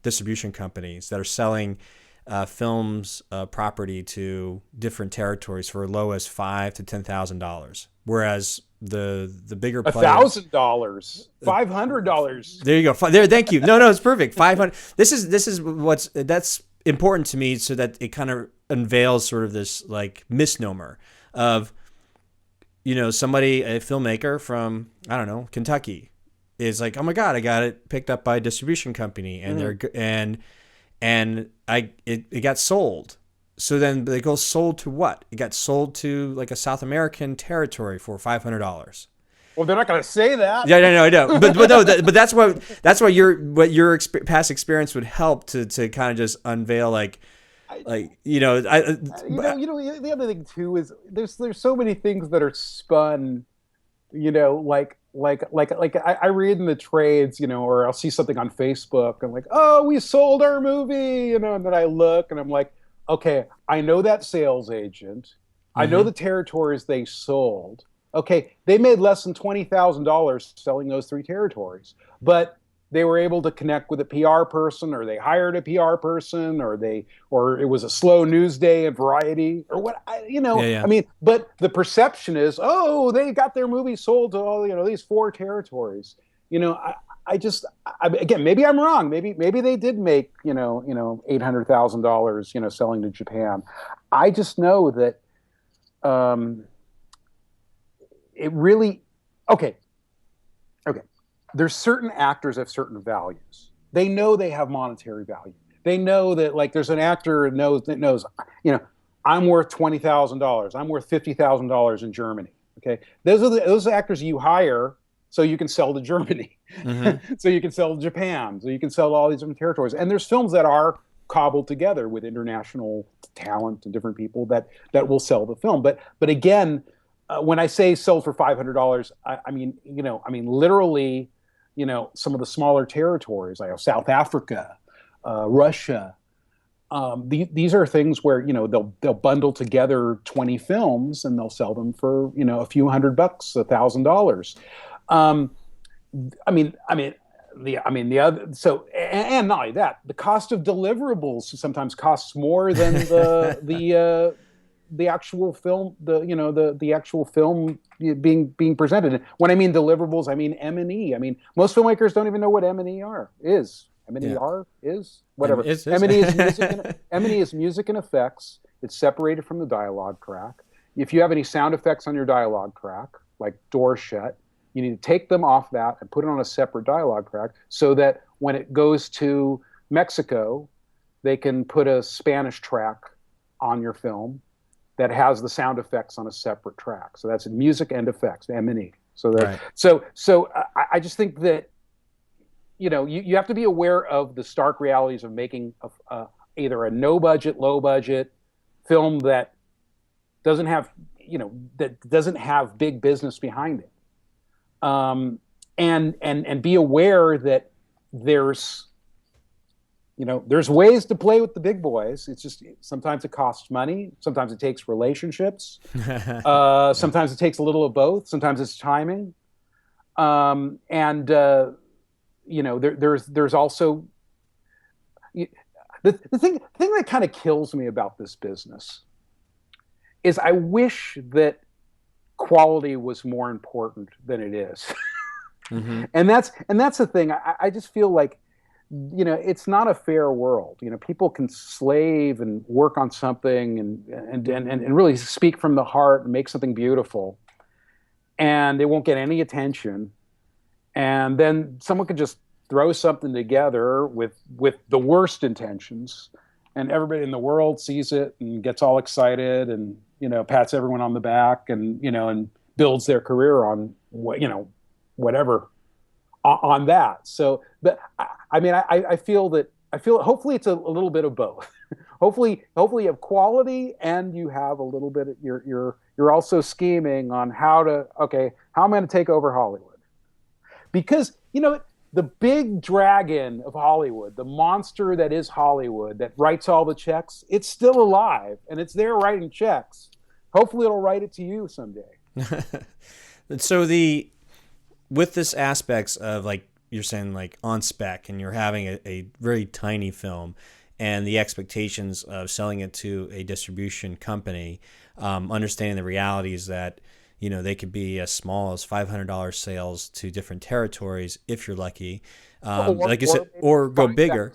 distribution companies that are selling films property to different territories for as low as $5,000 to $10,000, whereas the bigger players, $1,000, $500. There you go. There, thank you. No, it's perfect. 500. This is that's important to me, so that it kind of unveils sort of this like misnomer of, somebody, a filmmaker from, I don't know, Kentucky is like, oh my God, I got it picked up by a distribution company, and it got sold. So then they go, sold to what? It got sold to like a South American territory for $500. Well, they're not going to say that. Yeah, I know. But no, but that's why your past experience would help to kind of just unveil the other thing too is there's so many things that are spun, like I read in the trades, or I'll see something on Facebook and like, oh, we sold our movie, and then I look and I'm like, okay, I know that sales agent. I know the territories they sold. Okay, they made less than $20,000 selling those 3 territories, but they were able to connect with a PR person, or they hired a PR person, or it was a slow news day at Variety, or what, Yeah. I mean, but the perception is, oh, they got their movie sold to all, these 4 territories. Again, maybe I'm wrong. Maybe they did make, $800,000, selling to Japan. I just know that it really, okay. There's certain actors have certain values. They know they have monetary value. They know that, like, there's an actor that knows, I'm worth $20,000. I'm worth $50,000 in Germany. Okay, those actors you hire so you can sell to Germany, so you can sell to Japan, so you can sell to all these different territories. And there's films that are cobbled together with international talent and different people that will sell the film. But again, when I say sold for $500, I mean literally, some of the smaller territories, like South Africa, Russia. These are things where they'll bundle together 20 films and they'll sell them for a few $100, $1,000. The other, so, and not only that, the cost of deliverables sometimes costs more than the actual film, the actual film being presented. When I mean deliverables, I mean M&E. I mean, most filmmakers don't even know what M&E is. M&ER is whatever. M&E is music. M&E is music and effects. It's separated from the dialogue track. If you have any sound effects on your dialogue track, like door shut, you need to take them off that and put it on a separate dialogue track, so that when it goes to Mexico, they can put a Spanish track on your film that has the sound effects on a separate track. So that's music and effects, M&E. So that, so I just think that, you have to be aware of the stark realities of making either a no budget, low budget film that doesn't have, big business behind it. And be aware that there's ways to play with the big boys. It's just, sometimes it costs money. Sometimes it takes relationships. Sometimes it takes a little of both. Sometimes it's timing. There's also the thing that kind of kills me about this business is I wish that quality was more important than it is. And that's the thing. I just feel like, it's not a fair world. People can slave and work on something and really speak from the heart and make something beautiful, and they won't get any attention. And then someone could just throw something together with the worst intentions, and everybody in the world sees it and gets all excited and, pats everyone on the back and, and builds their career on whatever on that. So, but I feel hopefully it's a little bit of both. hopefully you have quality and you have a little bit of, you're also scheming on how am I going to take over Hollywood? Because, the big dragon of Hollywood, the monster that is Hollywood, that writes all the checks, it's still alive and it's there writing checks. Hopefully it'll write it to you someday. So with this aspects of, like you're saying, like on spec, and you're having a very tiny film and the expectations of selling it to a distribution company, understanding the realities that, they could be as small as $500 sales to different territories if you're lucky, like you said, or go bigger.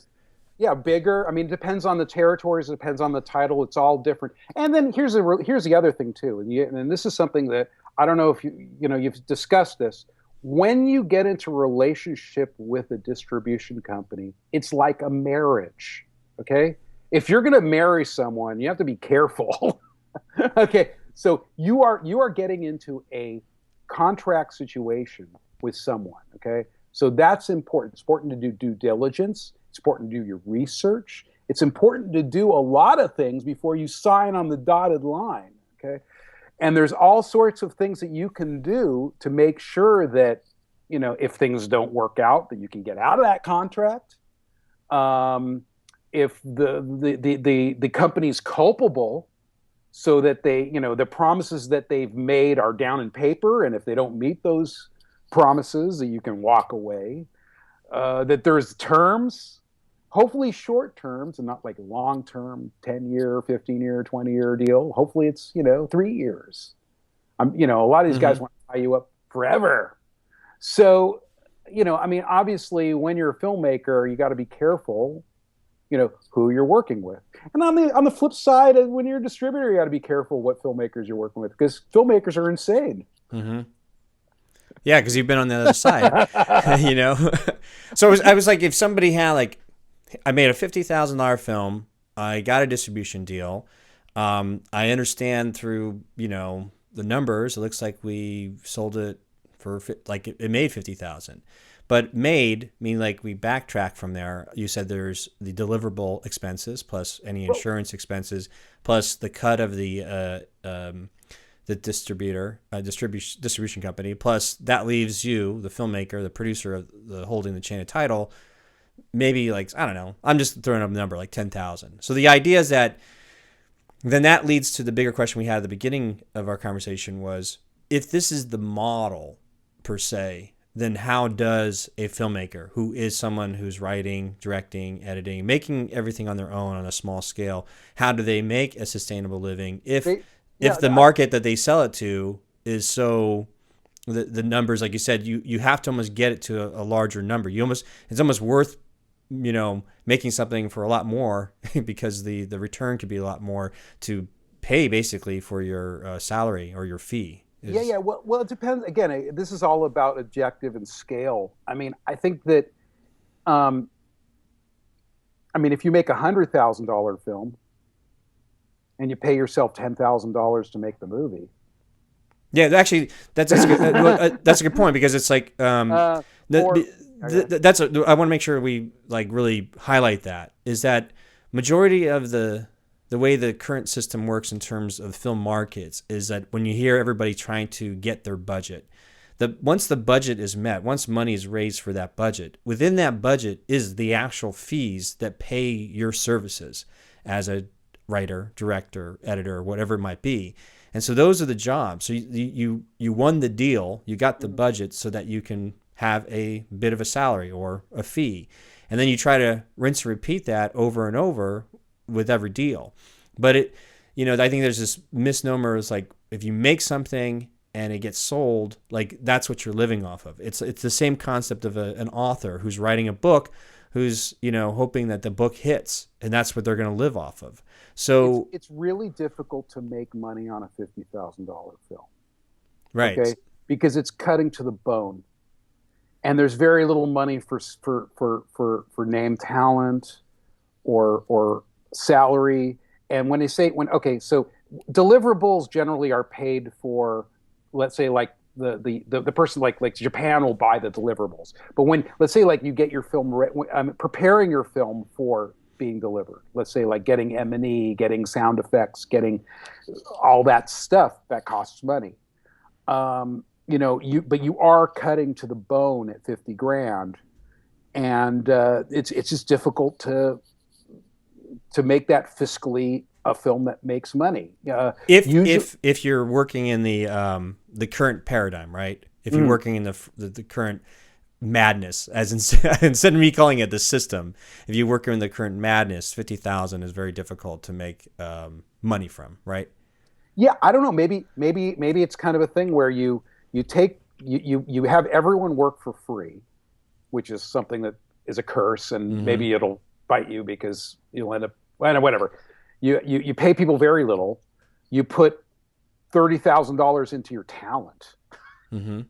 Yeah, bigger. I mean, it depends on the territories. It depends on the title. It's all different. And then here's the other thing too, and this is something that I don't know if you've discussed this. When you get into a relationship with a distribution company, it's like a marriage. Okay, if you're going to marry someone, you have to be careful. Okay. So you are getting into a contract situation with someone, okay? So that's important. It's important to do due diligence. It's important to do your research. It's important to do a lot of things before you sign on the dotted line, okay? And there's all sorts of things that you can do to make sure that, if things don't work out, that you can get out of that contract. the company's culpable, so that the promises that they've made are down in paper, and if they don't meet those promises, that you can walk away. That there's terms, hopefully short terms, and not like long term, 10-year, 15-year, 20-year deal. Hopefully it's 3 years. A lot of these guys want to tie you up forever. So, obviously, when you're a filmmaker, you got to be careful, who you're working with. And on the flip side, when you're a distributor, you got to be careful what filmmakers you're working with, because filmmakers are insane. Mm-hmm. Yeah, because you've been on the other side, So I was like, if somebody had I made a $50,000 film, I got a distribution deal. I understand through the numbers, it looks like we sold it for it made 50,000. But made mean we backtrack from there. You said there's the deliverable expenses plus any insurance expenses plus the cut of the distribution company, plus that leaves you, the filmmaker, the producer, holding the chain of title, maybe I don't know. I'm just throwing up a number like 10,000. So the idea is that then that leads to the bigger question we had at the beginning of our conversation was, if this is the model per se, then how does a filmmaker, who is someone who's writing, directing, editing, making everything on their own on a small scale, how do they make a sustainable living if the market that they sell it to is so the numbers, like you said, you have to almost get it to a larger number. It's almost worth making something for a lot more because the return could be a lot more to pay basically for your salary or your fee. Yeah. Well, it depends. Again, this is all about objective and scale. I think that, if you make $100,000 film and you pay yourself $10,000 to make the movie. Yeah, actually, that's a good point, because it's like I want to make sure we really highlight that, is that majority of the way the current system works in terms of film markets is that when you hear everybody trying to get their budget, once the budget is met, once money is raised for that budget, within that budget is the actual fees that pay your services as a writer, director, editor, whatever it might be. And so those are the jobs. So you won the deal, you got the budget so that you can have a bit of a salary or a fee. And then you try to rinse and repeat that over and over with every deal. But I think there's this misnomer, is if you make something and it gets sold, that's what you're living off of. It's the same concept of an author who's writing a book, who's hoping that the book hits, and that's what they're going to live off of. So it's really difficult to make money on a $50,000 film, right? Okay, because it's cutting to the bone, and there's very little money for name talent or salary. And when they say so deliverables generally are paid for, let's say the person like Japan will buy the deliverables. But when, let's say you get your film preparing your film for being delivered, let's say getting M&E, getting sound effects, getting all that stuff, that costs money. But you are cutting to the bone at 50 grand, and it's just difficult to make that fiscally a film that makes money. If you're working in the current paradigm, right? If you're working in the current madness, as instead of me calling it the system, if you work in the current madness, 50,000 is very difficult to make money from, right? Yeah, I don't know. Maybe it's kind of a thing where you have everyone work for free, which is something that is a curse, and maybe it'll bite you because you'll end up whatever. You pay people very little. You put $30,000 into your talent. Mm-hmm.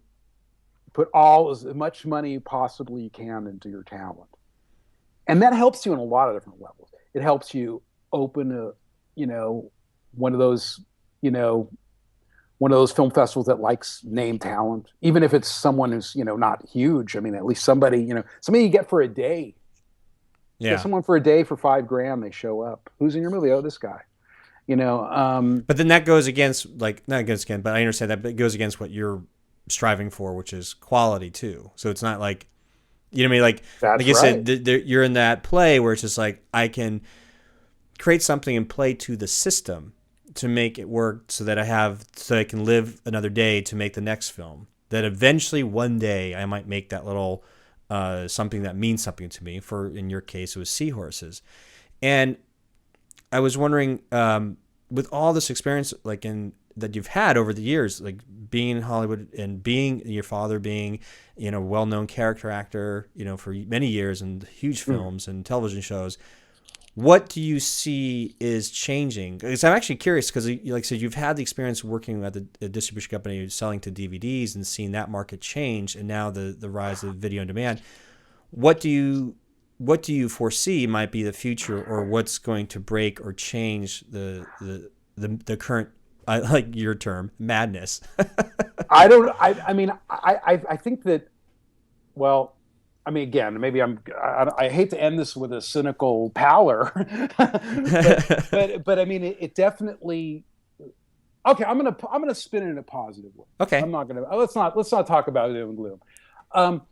Put as much money possibly you can into your talent, and that helps you in a lot of different levels. It helps you open one of those film festivals that likes name talent, even if it's someone who's not huge. At least somebody you get for a day. Yeah, get someone for a day for $5,000, they show up. Who's in your movie? Oh, this guy. But then that goes against but I understand that, but it goes against what you're striving for, which is quality too. So it's not like You know what I mean? That's like you right. said, you're in that play where it's just like, I can create something and play to the system to make it work so that I can live another day to make the next film. That eventually one day I might make that little something that means something to me. For, in your case, it was seahorses. And I was wondering, with all this experience, that you've had over the years, like being in Hollywood and being your father being, well-known character actor, for many years in huge films and television shows, what do you see is changing? Because I'm actually curious, because like I said, you've had the experience working at a distribution company, selling to DVDs and seeing that market change, and now the rise of video on demand. What do you foresee might be the future, or what's going to break or change the current, I like your term, madness? I think that, well, I mean, again, maybe I hate to end this with a cynical pallor, but I mean, it definitely. Okay, I'm gonna spin it in a positive way. Okay. I'm not gonna. Let's not talk about doom and gloom.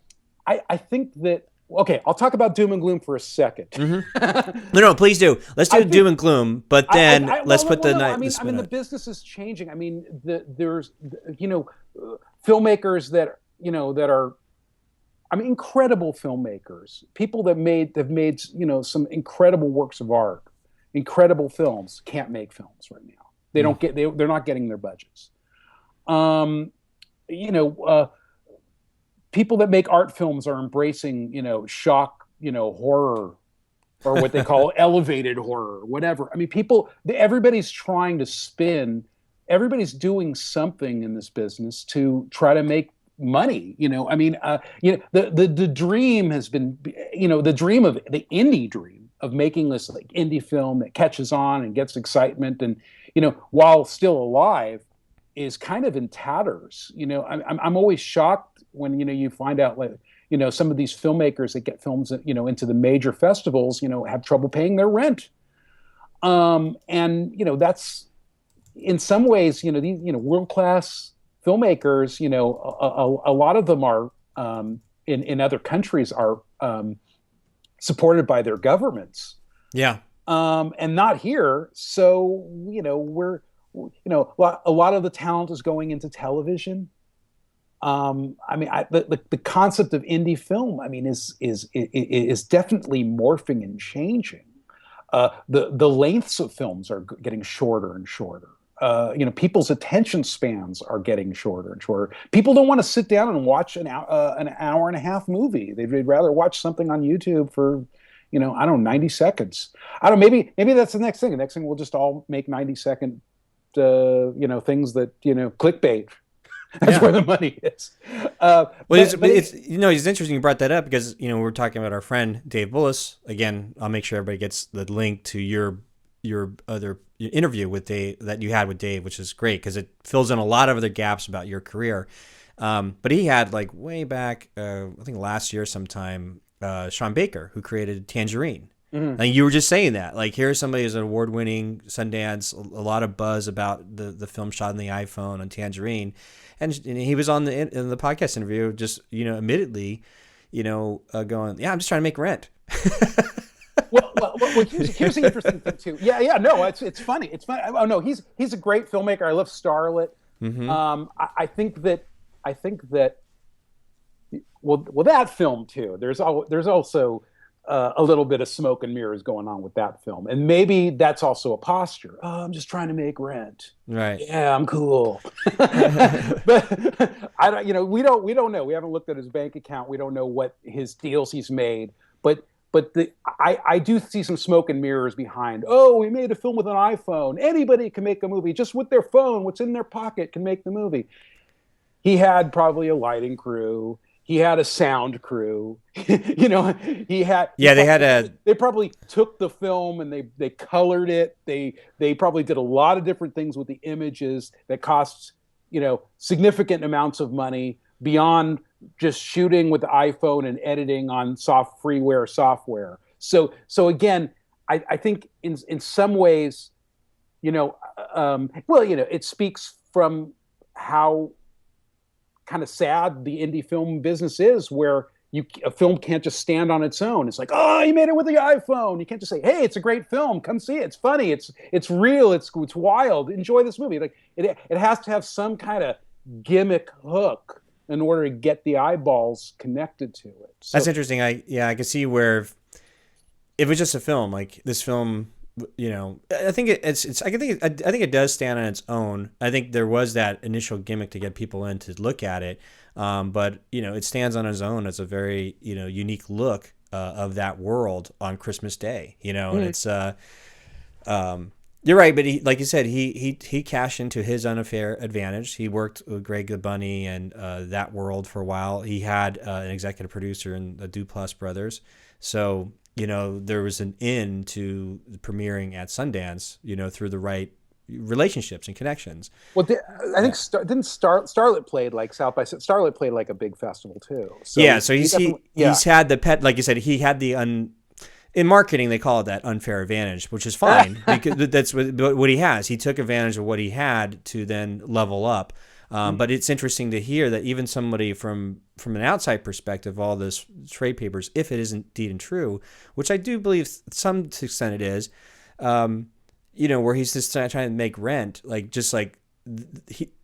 I think that. Okay, I'll talk about doom and gloom for a second. Mm-hmm. No, please do. Let's do doom and gloom, but then let's put the night. I mean, the business is changing. I mean, there's filmmakers that are, I mean, incredible filmmakers, people that have made some incredible works of art, incredible films, can't make films right now. They don't get they're not getting their budgets. People that make art films are embracing, shock, horror, or what they call elevated horror, whatever. I mean, everybody's trying to spin, everybody's doing something in this business to try to make money. I mean, the dream has been, the dream of the indie dream of making this like indie film that catches on and gets excitement and, while still alive, is kind of in tatters. I'm always shocked when you find out, like, some of these filmmakers that get films into the major festivals have trouble paying their rent, and that's in some ways these world-class filmmakers, a lot of them are in other countries are supported by their governments, and not here. So we're a lot of the talent is going into television. I mean, the concept of indie film, I mean, is definitely morphing and changing. The lengths of films are getting shorter and shorter. People's attention spans are getting shorter and shorter. People don't want to sit down and watch an hour and a half movie. They'd rather watch something on YouTube for, I don't know, 90 seconds. I don't know, maybe that's the next thing. The next thing, we'll just all make 90-second, things that, clickbait. That's where the money is. It's interesting you brought that up, because we're talking about our friend Dave Bullis. Again, I'll make sure everybody gets the link to your other interview with Dave that you had with Dave, which is great because it fills in a lot of other gaps about your career. But he had, like, way back, I think last year sometime, Sean Baker, who created Tangerine. Mm-hmm. And you were just saying that, like, here's somebody who's an award-winning Sundance, a lot of buzz about the film shot on the iPhone on Tangerine. And he was in the podcast interview, just, admittedly, going, yeah, I'm just trying to make rent. well, here's the interesting thing too. Yeah, no, it's funny. It's funny. Oh no, he's a great filmmaker. I love Starlet. Mm-hmm. I think that. Well, that film too. There's also a little bit of smoke and mirrors going on with that film, and maybe that's also a posture. Oh, I'm just trying to make rent. Right. Yeah, I'm cool. But I don't. We don't know. We haven't looked at his bank account. We don't know what his deals he's made. But I do see some smoke and mirrors behind. Oh, we made a film with an iPhone. Anybody can make a movie just with their phone. What's in their pocket can make the movie. He had probably a lighting crew. He had a sound crew. He had. Yeah, They probably took the film and they colored it. They probably did a lot of different things with the images that cost significant amounts of money beyond just shooting with the iPhone and editing on freeware software. So again, I think in some ways, it speaks from how kind of sad the indie film business is, where a film can't just stand on its own. It's like, oh, you made it with the iPhone. You can't just say, hey, it's a great film. Come see it. It's funny. It's real. It's wild. Enjoy this movie. Like it has to have some kind of gimmick hook in order to get the eyeballs connected to it. So, That's interesting. I can see where if it was just a film, like this film, I think I think it does stand on its own. I think there was that initial gimmick to get people in to look at it. But it stands on its own as a very, unique look, of that world on Christmas Day, and it's, you're right. But like you said, he cashed into his unfair advantage. He worked with Greg Bunny and, that world for a while. He had, an executive producer in the Duplass brothers. So, there was an in to premiering at Sundance, through the right relationships and connections. Well, I think Starlet played like South by South. Starlet played like a big festival too. So So he's had the pet, like you said, he had the in marketing they call it that unfair advantage, which is fine because that's what he has. He took advantage of what he had to then level up. But it's interesting to hear that even somebody from an outside perspective, all this trade papers, if it is indeed and true, which I do believe some extent it is, where he's just trying to make rent, like just like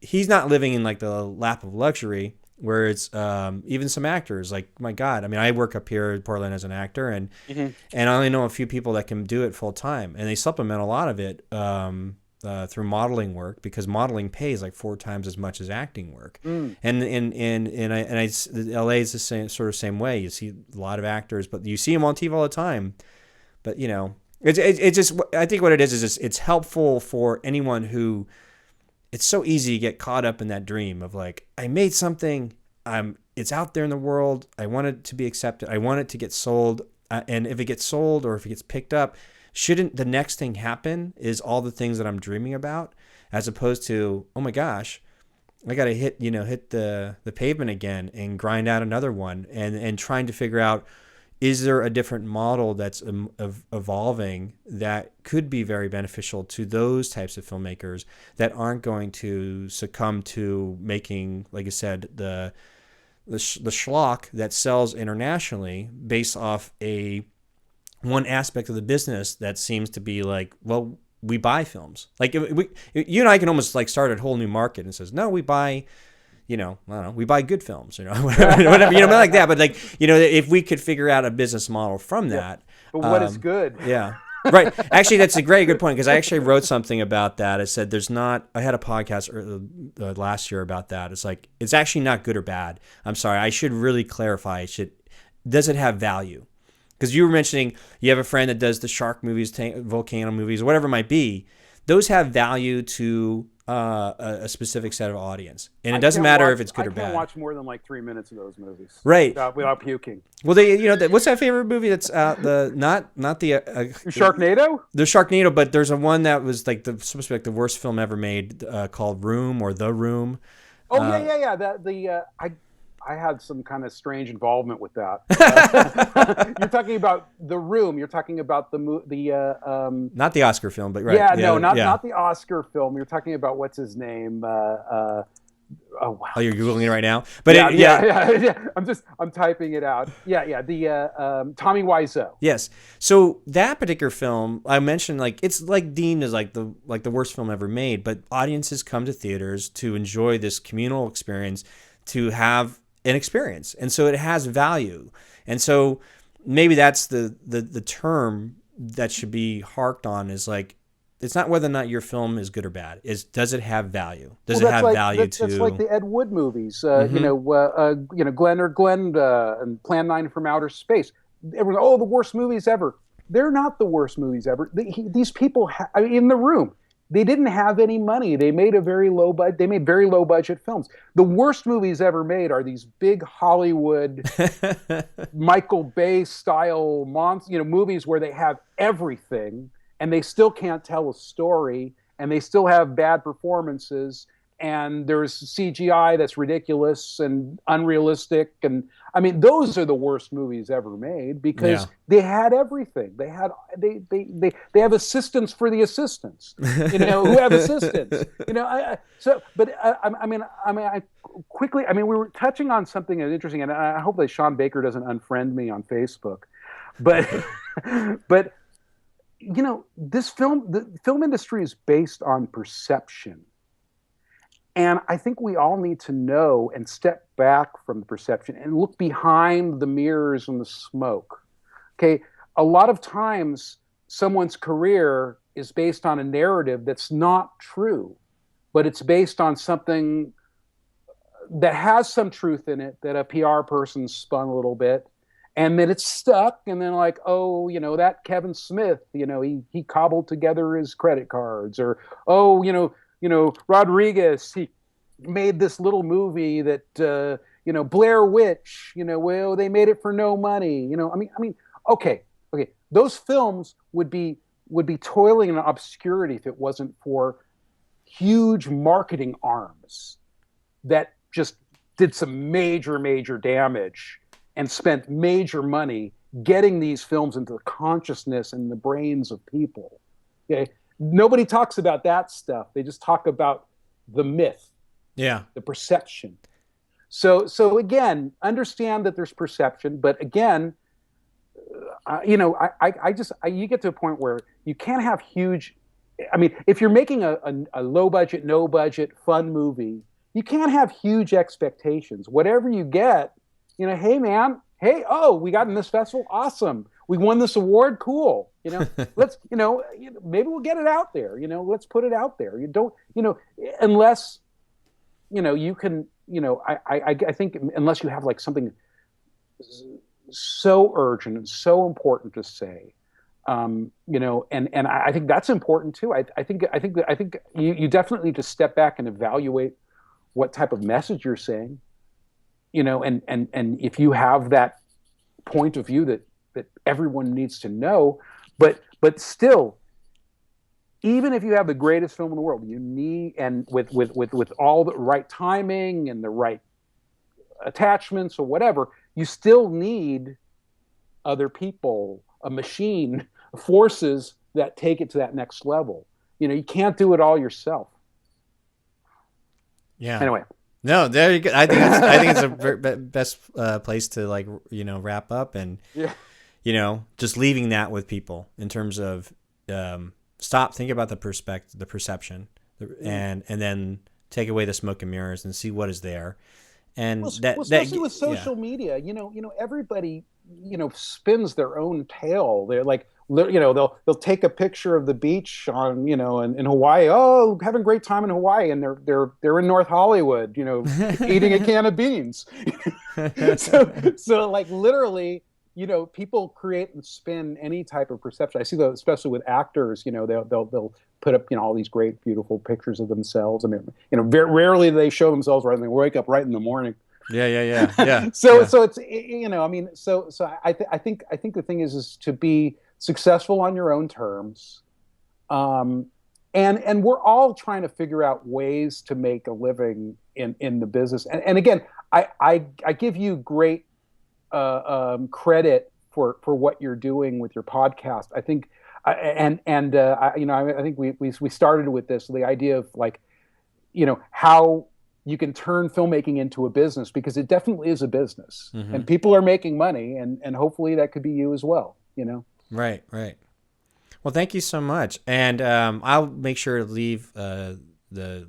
he's not living in like the lap of luxury, where it's even some actors, like, my God, I mean, I work up here in Portland as an actor, and I only know a few people that can do it full time, and they supplement a lot of it through modeling work, because modeling pays like 4 times as much as acting work. And LA is the same way. You see a lot of actors, but you see them on TV all the time. But it's just, I think what it is just, it's helpful for anyone who, it's so easy to get caught up in that dream of like, I made something, it's out there in the world, I want it to be accepted, I want it to get sold, and if it gets sold or if it gets picked up, shouldn't the next thing happen is all the things that I'm dreaming about, as opposed to, oh my gosh, I got to hit the pavement again and grind out another one, and trying to figure out, is there a different model that's evolving that could be very beneficial to those types of filmmakers that aren't going to succumb to making, like I said, the schlock that sells internationally based off one aspect of the business that seems to be like, well, we buy films. Like you and I can almost like start a whole new market and says, no, we buy, I don't know, we buy good films, whatever, like that. But like, if we could figure out a business model from that. But what is good? Yeah. Right. Actually, that's a good point, because I actually wrote something about that. I said I had a podcast last year about that. It's like, it's actually not good or bad. I'm sorry. I should really clarify. Does it have value? Because you were mentioning you have a friend that does the shark movies, volcano movies, whatever it might be. Those have value to a specific set of audience, and it doesn't matter if it's good or bad. I can't watch more than like 3 minutes of those movies, right? Without puking. Well, what's that favorite movie that's not the Sharknado? The Sharknado, but there's a one that was like supposed to be like the worst film ever made, called Room or The Room. Oh yeah. I had some kind of strange involvement with that. You're talking about The Room. You're talking about not the Oscar film, but right. Yeah, no, not the Oscar film. You're talking about what's his name? Oh wow. Oh, you're googling it right now. But yeah. I'm typing it out. Yeah. The Tommy Wiseau. Yes. So that particular film, I mentioned, like, it's like deemed as like the worst film ever made, but audiences come to theaters to enjoy this communal experience, to have an experience, and so it has value. And so maybe that's the term that should be harked on, is like, it's not whether or not your film is good or bad, does it have value? Does it have value to? That's like the Ed Wood movies, Glenn and Plan 9 from Outer Space. Everyone, the worst movies ever. They're not the worst movies ever. These people in The Room, they didn't have any money. They made very low budget films. The worst movies ever made are these big Hollywood Michael Bay style movies where they have everything and they still can't tell a story, and they still have bad performances, and there's CGI that's ridiculous and unrealistic, and I mean those are the worst movies ever made because they had everything. They have assistants for the assistants, who have assistants. We were touching on something that's interesting, and I hope that Sean Baker doesn't unfriend me on Facebook, but but the film industry is based on perception. And I think we all need to know and step back from the perception and look behind the mirrors and the smoke. Okay, a lot of times someone's career is based on a narrative that's not true, but it's based on something that has some truth in it that a PR person spun a little bit, and then it's stuck, and then like, oh, that Kevin Smith, he cobbled together his credit cards, or Rodriguez, he made this little movie that, Blair Witch, well, they made it for no money. Okay. Those films would be toiling in obscurity if it wasn't for huge marketing arms that just did some major, major damage and spent major money getting these films into the consciousness and the brains of people. Okay. Nobody talks about that stuff. They just talk about the myth, the perception. So again, understand that there's perception, but again, you get to a point where you can't have huge. I mean, if you're making a low budget, no budget, fun movie, you can't have huge expectations. Whatever you get, hey man, oh, we got in this festival, awesome. We won this award, cool. Let's, maybe we'll get it out there. Let's put it out there. You don't, unless, you can, I think unless you have like something so urgent and so important to say, and I think that's important too. I think you definitely need to step back and evaluate what type of message you're saying, and if you have that point of view that everyone needs to know, but still, even if you have the greatest film in the world, you need, and with all the right timing and the right attachments or whatever, you still need other people, a machine, forces that take it to that next level. You can't do it all yourself. Yeah. Anyway. No, there you go. I think it's a best place to wrap up, and just leaving that with people in terms of stop, think about the perception, and then take away the smoke and mirrors and see what is there. And especially with social media, everybody spins their own tale. They're like, they'll take a picture of the beach in Hawaii. Oh, having a great time in Hawaii, and they're in North Hollywood, eating a can of beans. so like literally, people create and spin any type of perception. I see that especially with actors. They'll put up all these great, beautiful pictures of themselves. I mean, very rarely do they show themselves right when they wake up right in the morning. Yeah. So it's so I think the thing is to be successful on your own terms, and we're all trying to figure out ways to make a living in the business. And again, I give you great credit for what you're doing with your podcast. I think, I think we started with this, the idea of like, how you can turn filmmaking into a business, because it definitely is a business, and people are making money, and hopefully that could be you as well. Right. Well, thank you so much, and I'll make sure to leave the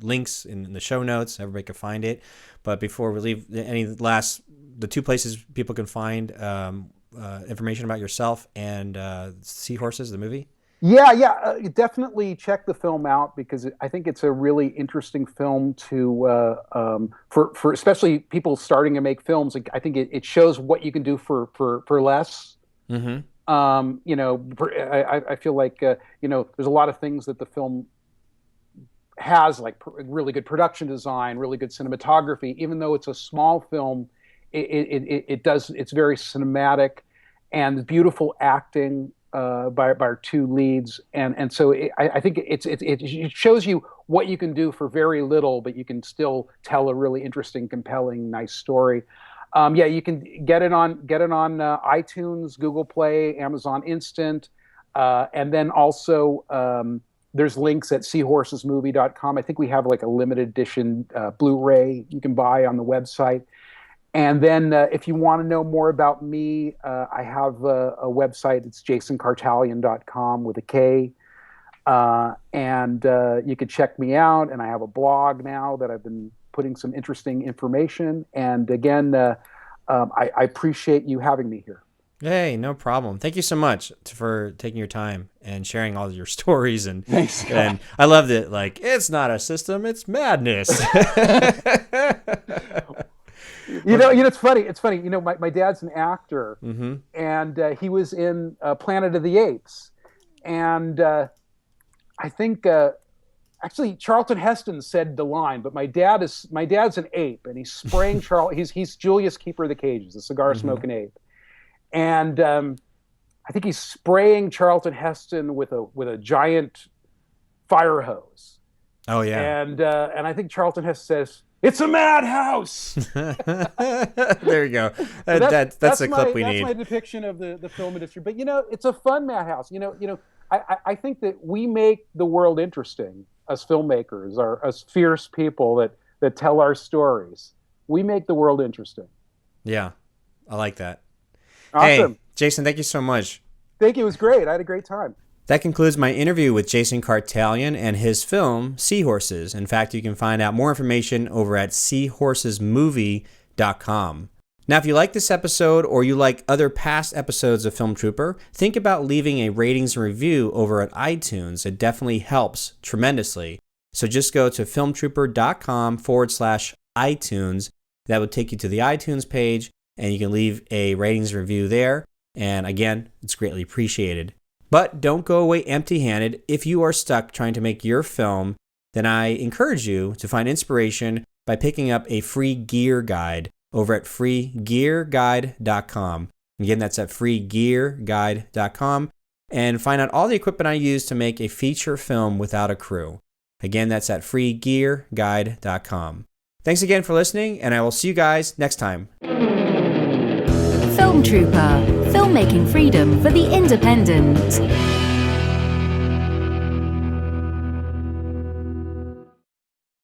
links in the show notes. Everybody can find it. But before we leave, the two places people can find information about yourself and Seahorses, the movie? Yeah, definitely check the film out, because I think it's a really interesting film to for especially people starting to make films. I think it shows what you can do for less. Mm-hmm. I feel like there's a lot of things that the film has, like really good production design, really good cinematography. Even though it's a small film, it's very cinematic, and beautiful acting by our two leads, and so I think it shows you what you can do for very little, but you can still tell a really interesting, compelling, nice story. Yeah, you can get it on iTunes, Google Play, Amazon Instant, and then also there's links at seahorsesmovie.com. I think we have like a limited edition Blu-ray you can buy on the website. And then if you want to know more about me, I have a website. It's jasonkartalian.com with a K. And you can check me out. And I have a blog now that I've been putting some interesting information. And again, I appreciate you having me here. Hey, no problem. Thank you so much for taking your time and sharing all your stories. And Thanks. And I loved it. Like, it's not a system, it's madness. It's funny. It's funny. My dad's an actor, Mm-hmm. and he was in Planet of the Apes, and I think actually Charlton Heston said the line, but my dad's an ape, and he's spraying he's Julius Keeper of the Cages, the cigar smoking ape, and I think he's spraying Charlton Heston with a giant fire hose. Oh yeah, and I think Charlton Heston says, "It's a madhouse." There you go. That's a clip we need. That's my depiction of the film industry. But it's a fun madhouse. I think that we make the world interesting as filmmakers, or as fierce people that tell our stories. We make the world interesting. Yeah, I like that. Awesome. Hey, Jason, thank you so much. Thank you. It was great. I had a great time. That concludes my interview with Jason Kartalian and his film, Seahorses. In fact, you can find out more information over at seahorsesmovie.com. Now, if you like this episode or you like other past episodes of Film Trooper, think about leaving a ratings and review over at iTunes. It definitely helps tremendously. So just go to filmtrooper.com/iTunes. That would take you to the iTunes page, and you can leave a ratings and review there. And again, it's greatly appreciated. But don't go away empty-handed. If you are stuck trying to make your film, then I encourage you to find inspiration by picking up a free gear guide over at freegearguide.com. Again, that's at freegearguide.com. And find out all the equipment I use to make a feature film without a crew. Again, that's at freegearguide.com. Thanks again for listening, and I will see you guys next time. Film Trooper, filmmaking freedom for the independent.